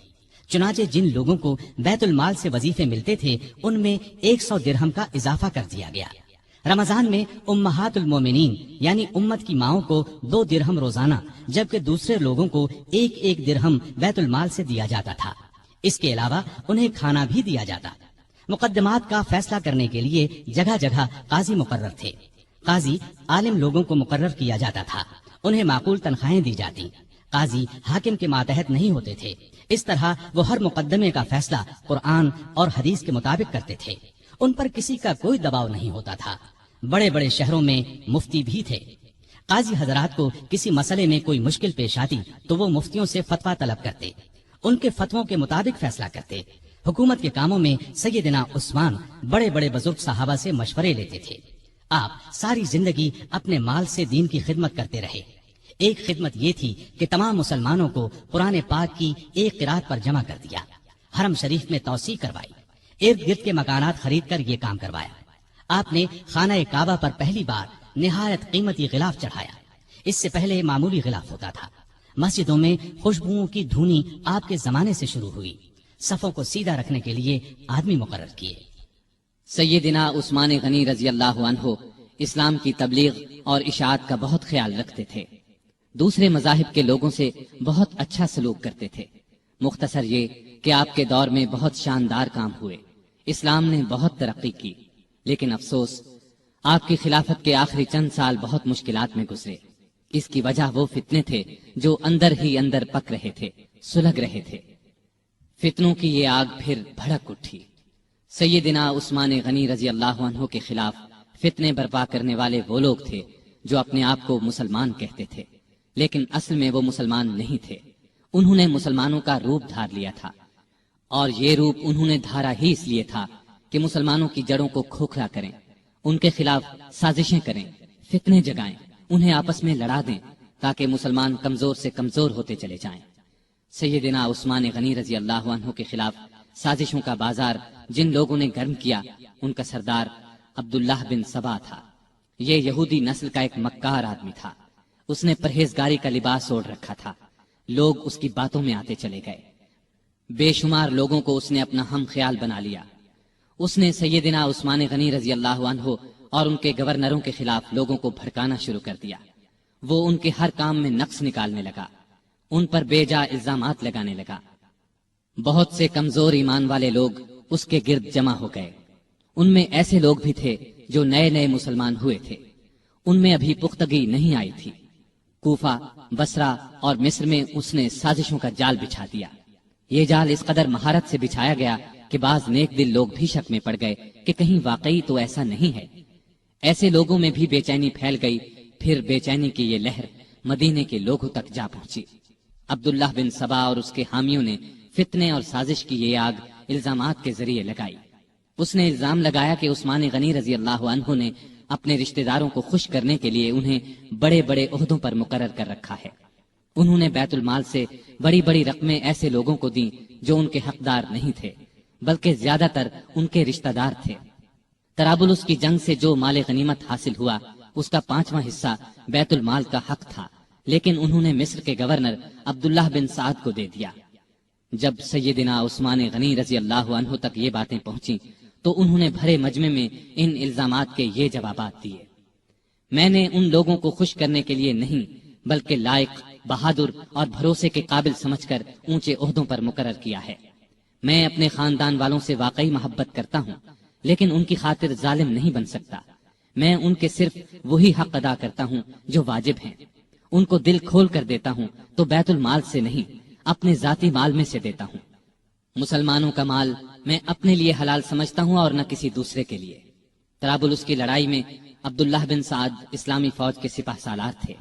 چنانچہ جن لوگوں کو بیت المال سے وظیفے ملتے تھے ان میں 100 درہم کا اضافہ کر دیا گیا۔ رمضان میں امہات المومنین یعنی امت کی ماؤں کو 2 درہم روزانہ، جبکہ دوسرے لوگوں کو 1 درہم بیت المال سے دیا جاتا تھا۔ اس کے علاوہ انہیں کھانا بھی دیا جاتا۔ مقدمات کا فیصلہ کرنے کے لیے جگہ جگہ قاضی مقرر تھے۔ قاضی عالم لوگوں کو مقرر کیا جاتا تھا، انہیں معقول تنخواہیں دی جاتی۔ قاضی حاکم کے ماتحت نہیں ہوتے تھے۔ اس طرح وہ ہر مقدمے کا فیصلہ قرآن اور حدیث کے مطابق کرتے تھے۔ ان پر کسی کا کوئی دباؤ نہیں ہوتا تھا۔ بڑے بڑے شہروں میں مفتی بھی تھے۔ قاضی حضرات کو کسی مسئلے میں کوئی مشکل پیش آتی تو وہ مفتیوں سے فتویٰ طلب کرتے، ان کے فتووں کے مطابق فیصلہ کرتے۔ حکومت کے کاموں میں سیدنا عثمان بڑے بڑے بزرگ صحابہ سے مشورے لیتے تھے۔ آپ ساری زندگی اپنے مال سے دین کی خدمت کرتے رہے۔ ایک خدمت یہ تھی کہ تمام مسلمانوں کو قرآن پاک کی ایک قرات پر جمع کر دیا، حرم شریف میں توسیع کروائی، ارد گرد کے مکانات خرید کر یہ کام کروایا۔ آپ نے خانہ کعبہ پر پہلی بار نہایت قیمتی غلاف چڑھایا۔ اس سے پہلے معمولی غلاف ہوتا تھا۔ مسجدوں میں خوشبوؤں کی دھونی آپ کے زمانے سے شروع ہوئی۔ صفوں کو سیدھا رکھنے کے لیے آدمی مقرر کیے۔ سیدنا عثمان غنی رضی اللہ عنہ اسلام کی تبلیغ اور اشاعت کا بہت خیال رکھتے تھے۔ دوسرے مذاہب کے لوگوں سے بہت اچھا سلوک کرتے تھے۔ مختصر یہ کہ آپ کے دور میں بہت شاندار کام ہوئے، اسلام نے بہت ترقی کی، لیکن افسوس آپ کی خلافت کے آخری چند سال بہت مشکلات میں گزرے۔ اس کی وجہ وہ فتنے تھے جو اندر ہی اندر پک رہے تھے، سلگ رہے تھے۔ فتنوں کی یہ آگ پھر بھڑک اٹھی۔ سیدنا عثمان غنی رضی اللہ عنہ کے خلاف فتنے برپا کرنے والے وہ لوگ تھے جو اپنے آپ کو مسلمان کہتے تھے، لیکن اصل میں وہ مسلمان نہیں تھے۔ انہوں نے مسلمانوں کا روپ دھار لیا تھا، اور یہ روپ انہوں نے دھارا ہی اس لیے تھا کہ مسلمانوں کی جڑوں کو کھوکھلا کریں، ان کے خلاف سازشیں کریں، فتنے جگائیں، انہیں آپس میں لڑا دیں تاکہ مسلمان کمزور سے کمزور ہوتے چلے جائیں۔ سیدنا عثمان غنی رضی اللہ عنہ کے خلاف سازشوں کا بازار جن لوگوں نے گرم کیا ان کا سردار عبداللہ بن سبا تھا۔ یہ یہودی نسل کا ایک مکار آدمی تھا۔ اس نے پرہیزگاری کا لباس اوڑھ رکھا تھا، لوگ اس کی باتوں میں آتے چلے گئے، بے شمار لوگوں کو اس نے اپنا ہم خیال بنا لیا۔ اس نے سیدنا عثمان غنی رضی اللہ عنہ اور ان کے گورنروں کے خلاف لوگوں کو بھڑکانا شروع کر دیا۔ وہ ان کے ہر کام میں نقص نکالنے لگا، ان پر بے جا الزامات لگانے لگا۔ بہت سے کمزور ایمان والے لوگ اس کے گرد جمع ہو گئے۔ ان میں ایسے لوگ بھی تھے جو نئے نئے مسلمان ہوئے تھے، ان میں ابھی پختگی نہیں آئی تھی۔ کوفہ، بصرہ اور مصر میں اس نے سازشوں کا جال بچھا دیا۔ یہ جال اس قدر مہارت سے بچھایا گیا کہ بعض نیک دل لوگ بھی شک میں پڑ گئے کہ کہیں واقعی تو ایسا نہیں ہے۔ ایسے لوگوں میں بھی بے چینی پھیل گئی۔ پھر بے چینی کی یہ لہر مدینے کے لوگوں تک جا پہنچی۔ عبداللہ بن سبا اور اس کے حامیوں نے فتنے اور سازش کی یہ آگ الزامات کے ذریعے لگائی۔ اس نے الزام لگایا کہ عثمان غنی رضی اللہ عنہ نے اپنے رشتہ داروں کو خوش کرنے کے لیے انہیں بڑے بڑے عہدوں پر مقرر کر رکھا ہے۔ انہوں نے بیت المال سے بڑی بڑی رقمیں ایسے لوگوں کو دیں جو ان کے حقدار نہیں تھے، بلکہ زیادہ تر ان کے رشتہ دار تھے۔ طرابلس کی جنگ سے جو مال غنیمت حاصل ہوا اس کا 5واں حصہ بیت المال کا حق تھا، لیکن انہوں نے مصر کے گورنر عبداللہ بن سعد کو دے دیا۔ جب سیدنا عثمان غنی رضی اللہ عنہ تک یہ باتیں پہنچیں تو انہوں نے بھرے مجمع میں ان الزامات کے یہ جوابات دیے۔ میں نے ان لوگوں کو خوش کرنے کے لیے نہیں بلکہ لائق، بہادر اور بھروسے کے قابل سمجھ کر اونچے عہدوں پر مقرر کیا ہے۔ میں اپنے خاندان والوں سے واقعی محبت کرتا ہوں، لیکن ان کی خاطر ظالم نہیں بن سکتا۔ میں ان کے صرف وہی حق ادا کرتا ہوں جو واجب ہیں۔ ان کو دل کھول کر دیتا ہوں تو بیت المال سے نہیں، اپنے ذاتی مال میں سے دیتا ہوں۔ مسلمانوں کا مال میں اپنے لیے حلال سمجھتا ہوں اور نہ کسی دوسرے کے لیے۔ طرابلس کی لڑائی میں عبداللہ بن سعد اسلامی فوج کے سپہ سالار تھے۔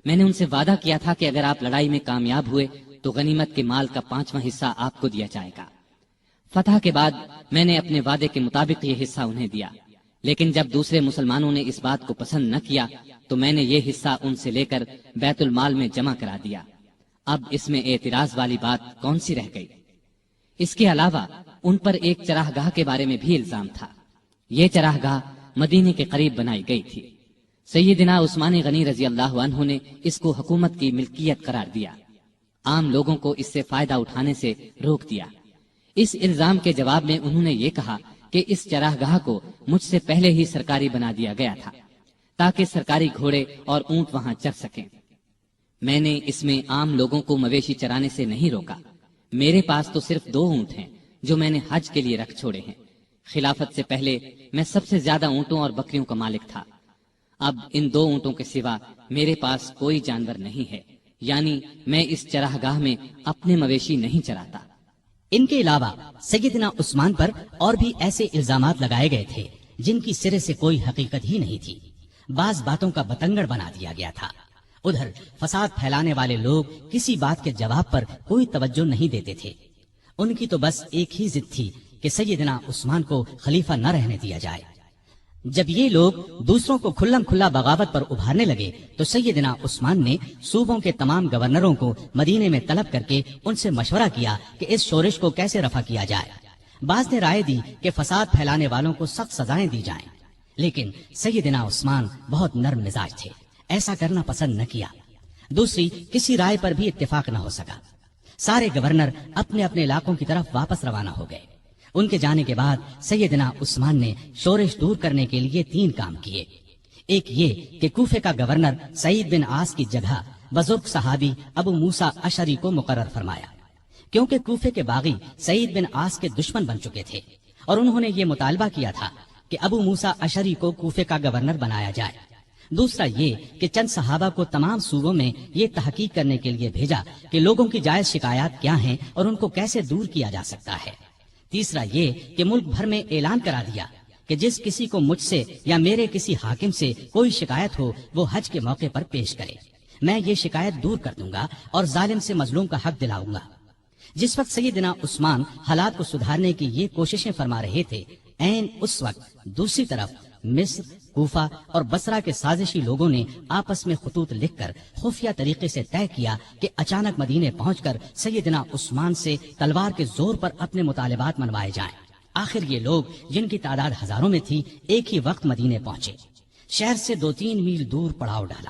میں نے ان سے وعدہ کیا تھا کہ اگر آپ لڑائی میں کامیاب ہوئے تو غنیمت کے مال کا 5واں حصہ آپ کو دیا جائے گا۔ فتح کے بعد میں نے اپنے وعدے کے مطابق یہ حصہ انہیں دیا، لیکن جب دوسرے مسلمانوں نے اس بات کو پسند نہ کیا تو میں نے یہ حصہ ان سے لے کر بیت المال میں جمع کرا دیا۔ اب اس میں اعتراض والی بات کون سی رہ گئی؟ اس کے علاوہ ان پر ایک چراہ گاہ کے بارے میں بھی الزام تھا۔ یہ چراہ گاہ مدینے کے قریب بنائی گئی تھی۔ سیدنا عثمان غنی رضی اللہ عنہ نے اس کو حکومت کی ملکیت قرار دیا، عام لوگوں کو اس سے فائدہ اٹھانے سے روک دیا۔ اس الزام کے جواب میں انہوں نے یہ کہا کہ اس چراہ گاہ کو مجھ سے پہلے ہی سرکاری بنا دیا گیا تھا تاکہ سرکاری گھوڑے اور اونٹ وہاں چر سکیں۔ میں نے اس میں عام لوگوں کو مویشی چرانے سے نہیں روکا۔ میرے پاس تو صرف 2 اونٹ ہیں جو میں نے حج کے لیے رکھ چھوڑے ہیں۔ خلافت سے پہلے میں سب سے زیادہ اونٹوں اور بکریوں کا مالک تھا۔ اب ان 2 اونٹوں کے سوا میرے پاس کوئی جانور نہیں ہے، یعنی میں اس چراہ گاہ میں اپنے مویشی نہیں چراتا۔ ان کے علاوہ سیدنا عثمان پر اور بھی ایسے الزامات لگائے گئے تھے جن کی سرے سے کوئی حقیقت ہی نہیں تھی۔ بعض باتوں کا بتنگڑ بنا دیا گیا تھا۔ ادھر فساد پھیلانے والے لوگ کسی بات کے جواب پر کوئی توجہ نہیں دیتے تھے۔ ان کی تو بس ایک ہی ضد تھی کہ سیدنا عثمان کو خلیفہ نہ رہنے دیا جائے۔ جب یہ لوگ دوسروں کو کھلم کھلا بغاوت پر ابھارنے لگے تو سیدنا عثمان نے صوبوں کے تمام گورنروں کو مدینے میں طلب کر کے ان سے مشورہ کیا کہ اس شورش کو کیسے رفع کیا جائے۔ بعض نے رائے دی کہ فساد پھیلانے والوں کو سخت سزائیں دی جائیں، لیکن سیدنا عثمان بہت نرم مزاج تھے، ایسا کرنا پسند نہ کیا۔ دوسری کسی رائے پر بھی اتفاق نہ ہو سکا۔ سارے گورنر اپنے اپنے علاقوں کی طرف واپس روانہ ہو گئے۔ ان کے جانے کے بعد سیدنا عثمان نے شورش دور کرنے کے لیے 3 کام کیے۔ ایک یہ کہ کوفے کا گورنر سعید بن عاص کی جگہ بزرگ صحابی ابو موسیٰ اشعری کو مقرر فرمایا، کیونکہ کوفے کے باغی سعید بن عاص کے دشمن بن چکے تھے اور انہوں نے یہ مطالبہ کیا تھا کہ ابو موسیٰ اشعری کو کوفے کا گورنر بنایا جائے۔ دوسرا یہ کہ چند صحابہ کو تمام صوبوں میں یہ تحقیق کرنے کے لیے بھیجا کہ لوگوں کی جائز شکایات کیا ہیں اور ان کو کیسے دور کیا جا سکتا ہے۔ تیسرا یہ کہ ملک بھر میں اعلان کرا دیا کہ جس کسی کو مجھ سے یا میرے کسی حاکم سے کوئی شکایت ہو وہ حج کے موقع پر پیش کرے، میں یہ شکایت دور کر دوں گا اور ظالم سے مظلوم کا حق دلاؤں گا۔ جس وقت سیدنا عثمان حالات کو سدھارنے کی یہ کوششیں فرما رہے تھے، عین اس وقت دوسری طرف مصر، کوفہ اور بصرہ کے سازشی لوگوں نے آپس میں خطوط لکھ کر خفیہ طریقے سے طے کیا کہ اچانک مدینے پہنچ کر سیدنا عثمان سے تلوار کے زور پر اپنے مطالبات منوائے جائیں۔ آخر یہ لوگ جن کی تعداد ہزاروں میں تھی ایک ہی وقت مدینے پہنچے۔ شہر سے 2-3 میل دور پڑاؤ ڈالا۔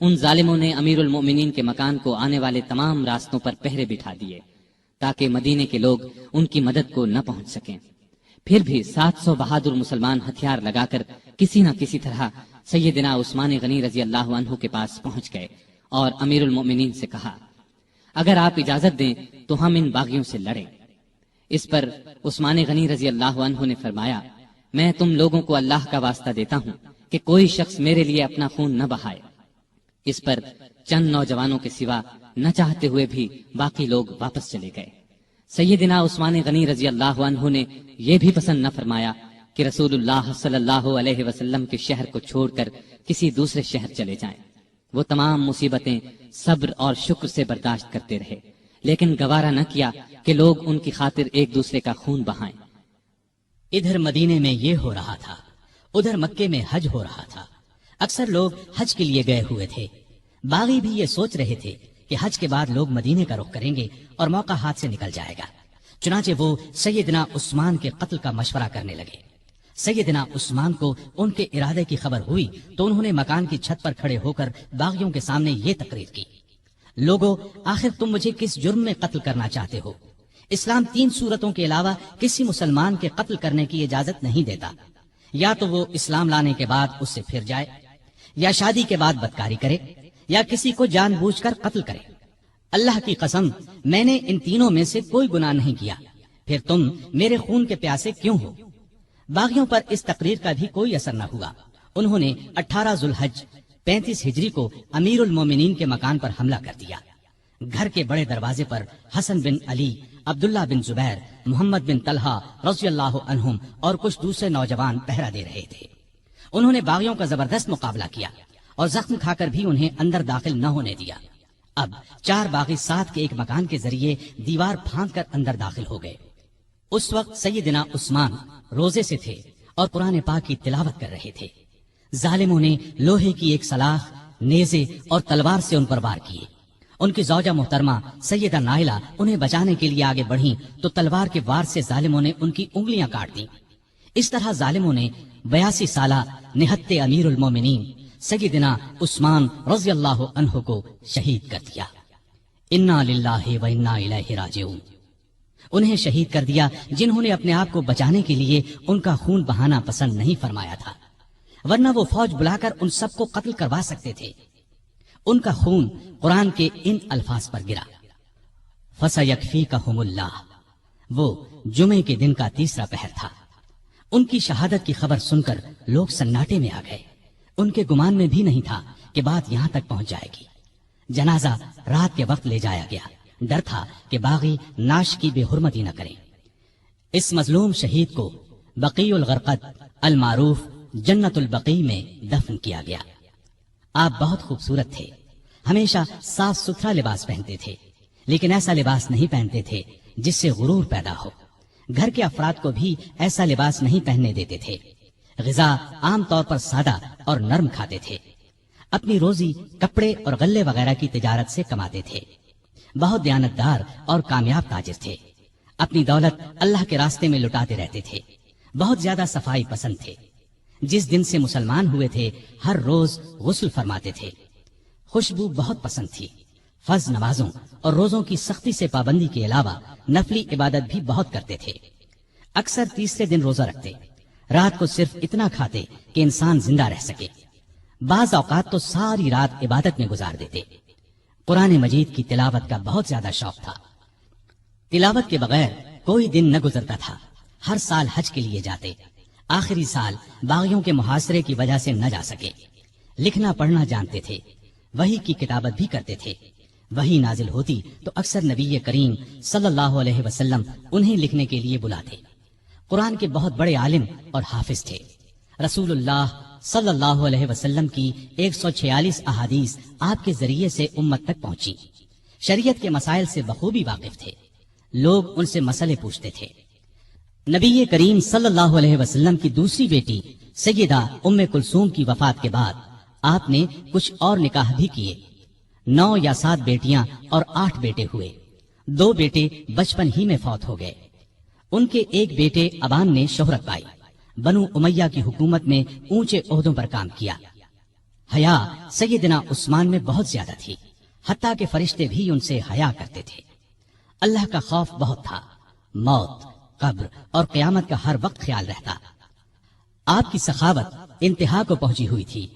ان ظالموں نے امیر المومنین کے مکان کو آنے والے تمام راستوں پر پہرے بٹھا دیے تاکہ مدینے کے لوگ ان کی مدد کو نہ پہنچ سکیں۔ پھر بھی 700 بہادر مسلمان ہتھیار لگا کر کسی نہ کسی طرح سیدنا عثمان غنی رضی اللہ عنہ کے پاس پہنچ گئے اور امیر المومنین سے کہا، اگر آپ اجازت دیں تو ہم ان باغیوں سے لڑیں۔ اس پر عثمان غنی رضی اللہ عنہ نے فرمایا، میں تم لوگوں کو اللہ کا واسطہ دیتا ہوں کہ کوئی شخص میرے لیے اپنا خون نہ بہائے۔ اس پر چند نوجوانوں کے سوا نہ چاہتے ہوئے بھی باقی لوگ واپس چلے گئے۔ سیدنا عثمان غنی رضی اللہ عنہ نے یہ بھی پسند نہ فرمایا کہ رسول اللہ صلی اللہ علیہ وسلم کے شہر کو چھوڑ کر کسی دوسرے شہر چلے جائیں۔ وہ تمام مصیبتیں صبر اور شکر سے برداشت کرتے رہے، لیکن گوارا نہ کیا کہ لوگ ان کی خاطر ایک دوسرے کا خون بہائیں۔ ادھر مدینے میں یہ ہو رہا تھا، ادھر مکے میں حج ہو رہا تھا۔ اکثر لوگ حج کے لیے گئے ہوئے تھے۔ باغی بھی یہ سوچ رہے تھے کہ حج کے بعد لوگ مدینے کا رخ کریں گے اور موقع ہاتھ سے نکل جائے گا، چنانچہ وہ سیدنا عثمان کے قتل کا مشورہ کرنے لگے۔ سیدنا عثمان کو ان کے ارادے کی خبر ہوئی تو انہوں نے مکان کی چھت پر کھڑے ہو کر باغیوں کے سامنے یہ تقریر کی، لوگو، آخر تم مجھے کس جرم میں قتل کرنا چاہتے ہو؟ اسلام 3 صورتوں کے علاوہ کسی مسلمان کے قتل کرنے کی اجازت نہیں دیتا، یا تو وہ اسلام لانے کے بعد اس سے پھر جائے، یا شادی کے بعد بدکاری کرے، یا کسی کو جان بوجھ کر قتل کرے۔ اللہ کی قسم، میں نے ان تینوں میں سے کوئی گناہ نہیں کیا، پھر تم میرے خون کے پیاسے کیوں ہو؟ باغیوں پر اس تقریر کا بھی کوئی اثر نہ ہوا۔ انہوں نے 18 ذوالحج 35 ہجری کو امیر المومنین کے مکان پر حملہ کر دیا۔ گھر کے بڑے دروازے پر حسن بن علی، عبداللہ بن زبیر، محمد بن طلحہ رضی اللہ عنہم اور کچھ دوسرے نوجوان پہرا دے رہے تھے۔ انہوں نے باغیوں کا زبردست مقابلہ کیا اور زخم کھا کر بھی انہیں اندر داخل نہ ہونے دیا۔ اب 4 باغی ساتھ کے ایک مکان کے ذریعے دیوار پھاند کر اندر داخل ہو گئے۔ اس وقت سیدنا عثمان روزے سے تھے اور قرآن پاک کی تلاوت کر رہے تھے۔ ظالموں نے لوہے کی ایک سلاخ، نیزے اور تلوار سے ان پر وار کیے۔ ان کی زوجہ محترمہ سیدہ نائلہ انہیں بچانے کے لیے آگے بڑھیں تو تلوار کے وار سے ظالموں نے ان کی انگلیاں کاٹ دیں۔ اس طرح ظالموں نے 82 سالہ نہتے امیر المومنین سیدنا عثمان رضی اللہ عنہ کو شہید کر دیا۔ انا للہ و انا الیہ راجعون۔ انہیں شہید کر دیا جنہوں نے اپنے آپ کو بچانے کے لیے ان کا خون بہانا پسند نہیں فرمایا تھا، ورنہ وہ فوج بلا کر ان سب کو قتل کروا سکتے تھے۔ ان کا خون قرآن کے ان الفاظ پر گرا، فَسَيَكْفِيكَهُمُ اللَّهُ۔ وہ جمعے کے دن کا تیسرا پہر تھا۔ ان کی شہادت کی خبر سن کر لوگ سناٹے میں آ گئے۔ ان کے گمان میں بھی نہیں تھا کہ بات یہاں تک پہنچ جائے گی۔ جنازہ رات کے وقت لے جایا گیا، ڈر تھا کہ باغی ناش کی بے حرمتی نہ کریں۔ اس مظلوم شہید کو بقیع الغرقد المعروف جنت البقیع میں دفن کیا گیا۔ آپ بہت خوبصورت تھے، ہمیشہ صاف ستھرا لباس پہنتے تھے، لیکن ایسا لباس نہیں پہنتے تھے جس سے غرور پیدا ہو۔ گھر کے افراد کو بھی ایسا لباس نہیں پہننے دیتے تھے۔ غذا عام طور پر سادہ اور نرم کھاتے تھے۔ اپنی روزی کپڑے اور غلے وغیرہ کی تجارت سے کماتے تھے۔ بہت دیانتدار اور کامیاب تاجر تھے۔ اپنی دولت اللہ کے راستے میں لٹاتے رہتے تھے۔ بہت زیادہ صفائی پسند تھے۔ جس دن سے مسلمان ہوئے تھے ہر روز غسل فرماتے تھے۔ خوشبو بہت پسند تھی۔ فرض نمازوں اور روزوں کی سختی سے پابندی کے علاوہ نفلی عبادت بھی بہت کرتے تھے۔ اکثر تیسرے دن روزہ رکھتے، رات کو صرف اتنا کھاتے کہ انسان زندہ رہ سکے۔ بعض اوقات تو ساری رات عبادت میں گزار دیتے۔ قرآن مجید کی تلاوت کا بہت زیادہ شوق تھا۔ تلاوت کے بغیر کوئی دن نہ گزرتا تھا۔ ہر سال حج کے لیے جاتے، آخری سال باغیوں کے محاصرے کی وجہ سے نہ جا سکے۔ لکھنا پڑھنا جانتے تھے، وحی کی کتابت بھی کرتے تھے۔ وحی نازل ہوتی تو اکثر نبی کریم صلی اللہ علیہ وسلم انہیں لکھنے کے لیے بلاتے۔ قرآن کے بہت بڑے عالم اور حافظ تھے۔ رسول اللہ صلی اللہ علیہ وسلم کی 146 احادیث آپ کے ذریعے سے امت تک پہنچی۔ شریعت کے مسائل سے بخوبی واقف تھے۔ لوگ ان سے مسئلے پوچھتے تھے۔ نبی کریم صلی اللہ علیہ وسلم کی دوسری بیٹی سیدہ ام کلثوم کی وفات کے بعد آپ نے کچھ اور نکاح بھی کیے۔ 9 یا 7 بیٹیاں اور 8 بیٹے ہوئے۔ 2 بیٹے بچپن ہی میں فوت ہو گئے۔ ان کے ایک بیٹے ابان نے شہرت پائی، بنو امیہ کی حکومت میں اونچے عہدوں پر کام کیا۔ حیا سیدنا عثمان میں بہت زیادہ تھی، حتیٰ کہ فرشتے بھی ان سے حیا کرتے تھے۔ اللہ کا خوف بہت تھا، موت، قبر اور قیامت کا ہر وقت خیال رہتا۔ آپ کی سخاوت انتہا کو پہنچی ہوئی تھی،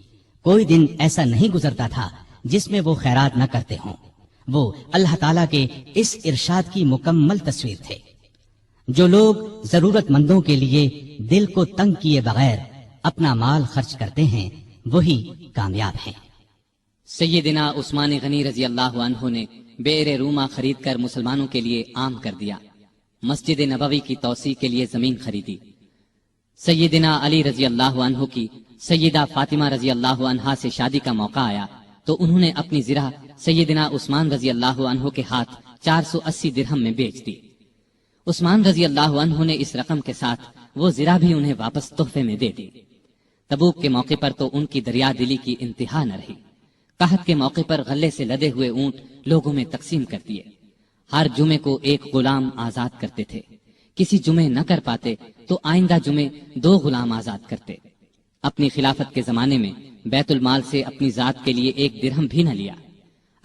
کوئی دن ایسا نہیں گزرتا تھا جس میں وہ خیرات نہ کرتے ہوں۔ وہ اللہ تعالیٰ کے اس ارشاد کی مکمل تصویر تھے، جو لوگ ضرورت مندوں کے لیے دل کو تنگ کیے بغیر اپنا مال خرچ کرتے ہیں وہی کامیاب ہیں۔ سیدنا عثمان غنی رضی اللہ عنہ نے بئر روما خرید کر مسلمانوں کے لیے عام کر دیا، مسجد نبوی کی توسیع کے لیے زمین خریدی۔ سیدنا علی رضی اللہ عنہ کی سیدہ فاطمہ رضی اللہ عنہا سے شادی کا موقع آیا تو انہوں نے اپنی زرہ سیدنا عثمان رضی اللہ عنہ کے ہاتھ 480 درہم میں بیچ دی۔ عثمان رضی اللہ عنہ نے اس رقم کے ساتھ وہ زرہ بھی انہیں واپس تحفے میں دے دی۔ تبوک کے موقع پر تو ان کی دریا دلی کی انتہا نہ رہی۔ قحط کے موقع پر غلے سے لدے ہوئے اونٹ لوگوں میں تقسیم کر دیے۔ ہر جمعے کو ایک غلام آزاد کرتے تھے، کسی جمعے نہ کر پاتے تو آئندہ جمعے 2 غلام آزاد کرتے۔ اپنی خلافت کے زمانے میں بیت المال سے اپنی ذات کے لیے 1 درہم بھی نہ لیا،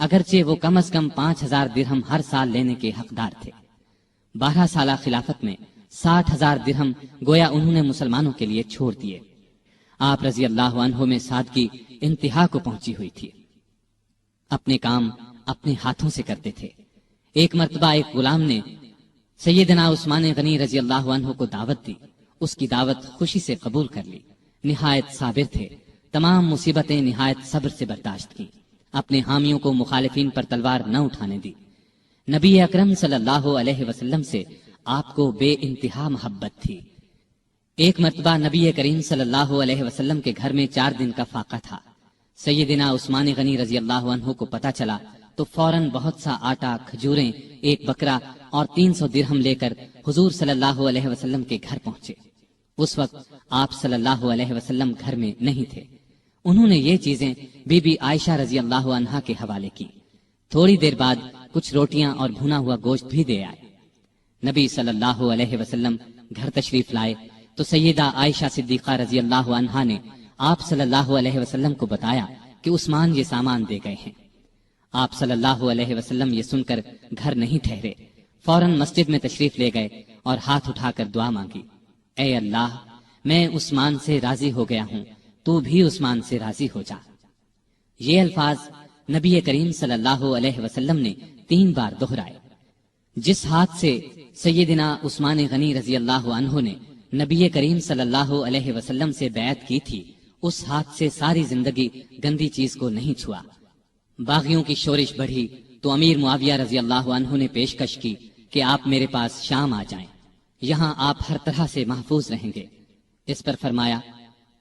اگرچہ وہ کم از کم 5000 درہم ہر سال لینے کے حقدار تھے۔ 12 سالہ خلافت میں 60,000 درہم گویا انہوں نے مسلمانوں کے لیے چھوڑ دیے۔ آپ رضی اللہ عنہ میں سادگی انتہا کو پہنچی ہوئی تھی، اپنے کام اپنے ہاتھوں سے کرتے تھے۔ ایک مرتبہ ایک غلام نے سیدنا عثمان غنی رضی اللہ عنہ کو دعوت دی، اس کی دعوت خوشی سے قبول کر لی۔ نہایت صابر تھے، تمام مصیبتیں نہایت صبر سے برداشت کی، اپنے حامیوں کو مخالفین پر تلوار نہ اٹھانے دی۔ نبی اکرم صلی اللہ علیہ وسلم سے آپ کو بے انتہا محبت تھی۔ ایک مرتبہ نبی کریم صلی اللہ علیہ وسلم کے گھر میں 4 دن کا فاقہ تھا۔ سیدنا عثمان غنی رضی اللہ عنہ کو پتہ چلا تو فوراً بہت سا آٹا، کھجوریں، 1 بکرا اور 300 درہم لے کر حضور صلی اللہ علیہ وسلم کے گھر پہنچے۔ اس وقت آپ صلی اللہ علیہ وسلم گھر میں نہیں تھے۔ انہوں نے یہ چیزیں بی بی عائشہ رضی اللہ عنہا کے حوالے کی۔ تھوڑی دیر بعد کچھ روٹیاں اور بھنا ہوا گوشت بھی دے آئے۔ نبی صلی اللہ علیہ وسلم گھر تشریف لائے تو سیدہ عائشہ صدیقہ رضی اللہ عنہا نے آپ صلی اللہ علیہ وسلم کو بتایا کہ عثمان یہ سامان دے گئے ہیں۔ آپ صلی اللہ علیہ وسلم یہ سن کر گھر نہیں ٹھہرے، فوراً مسجد میں تشریف لے گئے اور ہاتھ اٹھا کر دعا مانگی، اے اللہ، میں عثمان سے راضی ہو گیا ہوں، تو بھی عثمان سے راضی ہو جا۔ یہ الفاظ نبی کریم صلی اللہ علیہ وسلم نے 3 بار دہرائے۔ جس ہاتھ سے سیدنا عثمان غنی رضی اللہ عنہ نے نبی کریم صلی اللہ علیہ وسلم سے بیعت کی تھی، اس ہاتھ سے ساری زندگی گندی چیز کو نہیں چھوا۔ باغیوں کی شورش بڑھی تو امیر معاویہ رضی اللہ عنہ نے پیشکش کی کہ آپ میرے پاس شام آ جائیں، یہاں آپ ہر طرح سے محفوظ رہیں گے۔ اس پر فرمایا،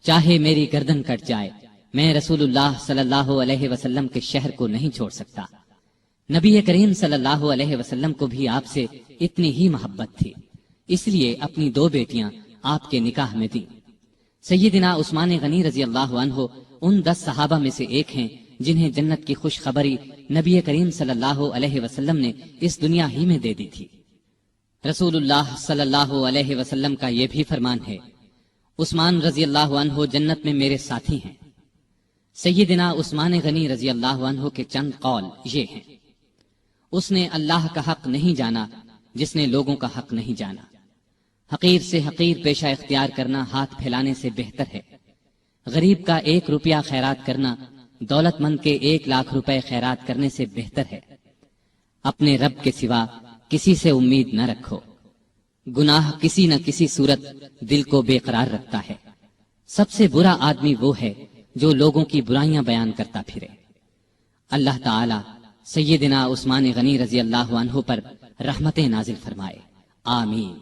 چاہے میری گردن کٹ جائے، میں رسول اللہ صلی اللہ علیہ وسلم کے شہر کو نہیں چھوڑ سکتا۔ نبی کریم صلی اللہ علیہ وسلم کو بھی آپ سے اتنی ہی محبت تھی، اس لیے اپنی 2 بیٹیاں آپ کے نکاح میں دیں۔ سیدنا عثمان غنی رضی اللہ عنہ ان 10 صحابہ میں سے ایک ہیں جنہیں جنت کی خوشخبری نبی کریم صلی اللہ علیہ وسلم نے اس دنیا ہی میں دے دی تھی۔ رسول اللہ صلی اللہ علیہ وسلم کا یہ بھی فرمان ہے، عثمان رضی اللہ عنہ جنت میں میرے ساتھی ہیں۔ سیدنا عثمان غنی رضی اللہ عنہ کے چند قول یہ ہیں، اس نے اللہ کا حق نہیں جانا جس نے لوگوں کا حق نہیں جانا۔ حقیر سے حقیر پیشہ اختیار کرنا ہاتھ پھیلانے سے بہتر ہے۔ غریب کا 1 روپیہ خیرات کرنا دولت مند کے 1 لاکھ روپے خیرات کرنے سے بہتر ہے۔ اپنے رب کے سوا کسی سے امید نہ رکھو۔ گناہ کسی نہ کسی صورت دل کو بے قرار رکھتا ہے۔ سب سے برا آدمی وہ ہے جو لوگوں کی برائیاں بیان کرتا پھرے۔ اللہ تعالی سیدنا عثمان غنی رضی اللہ عنہ پر رحمتیں نازل فرمائے، آمین۔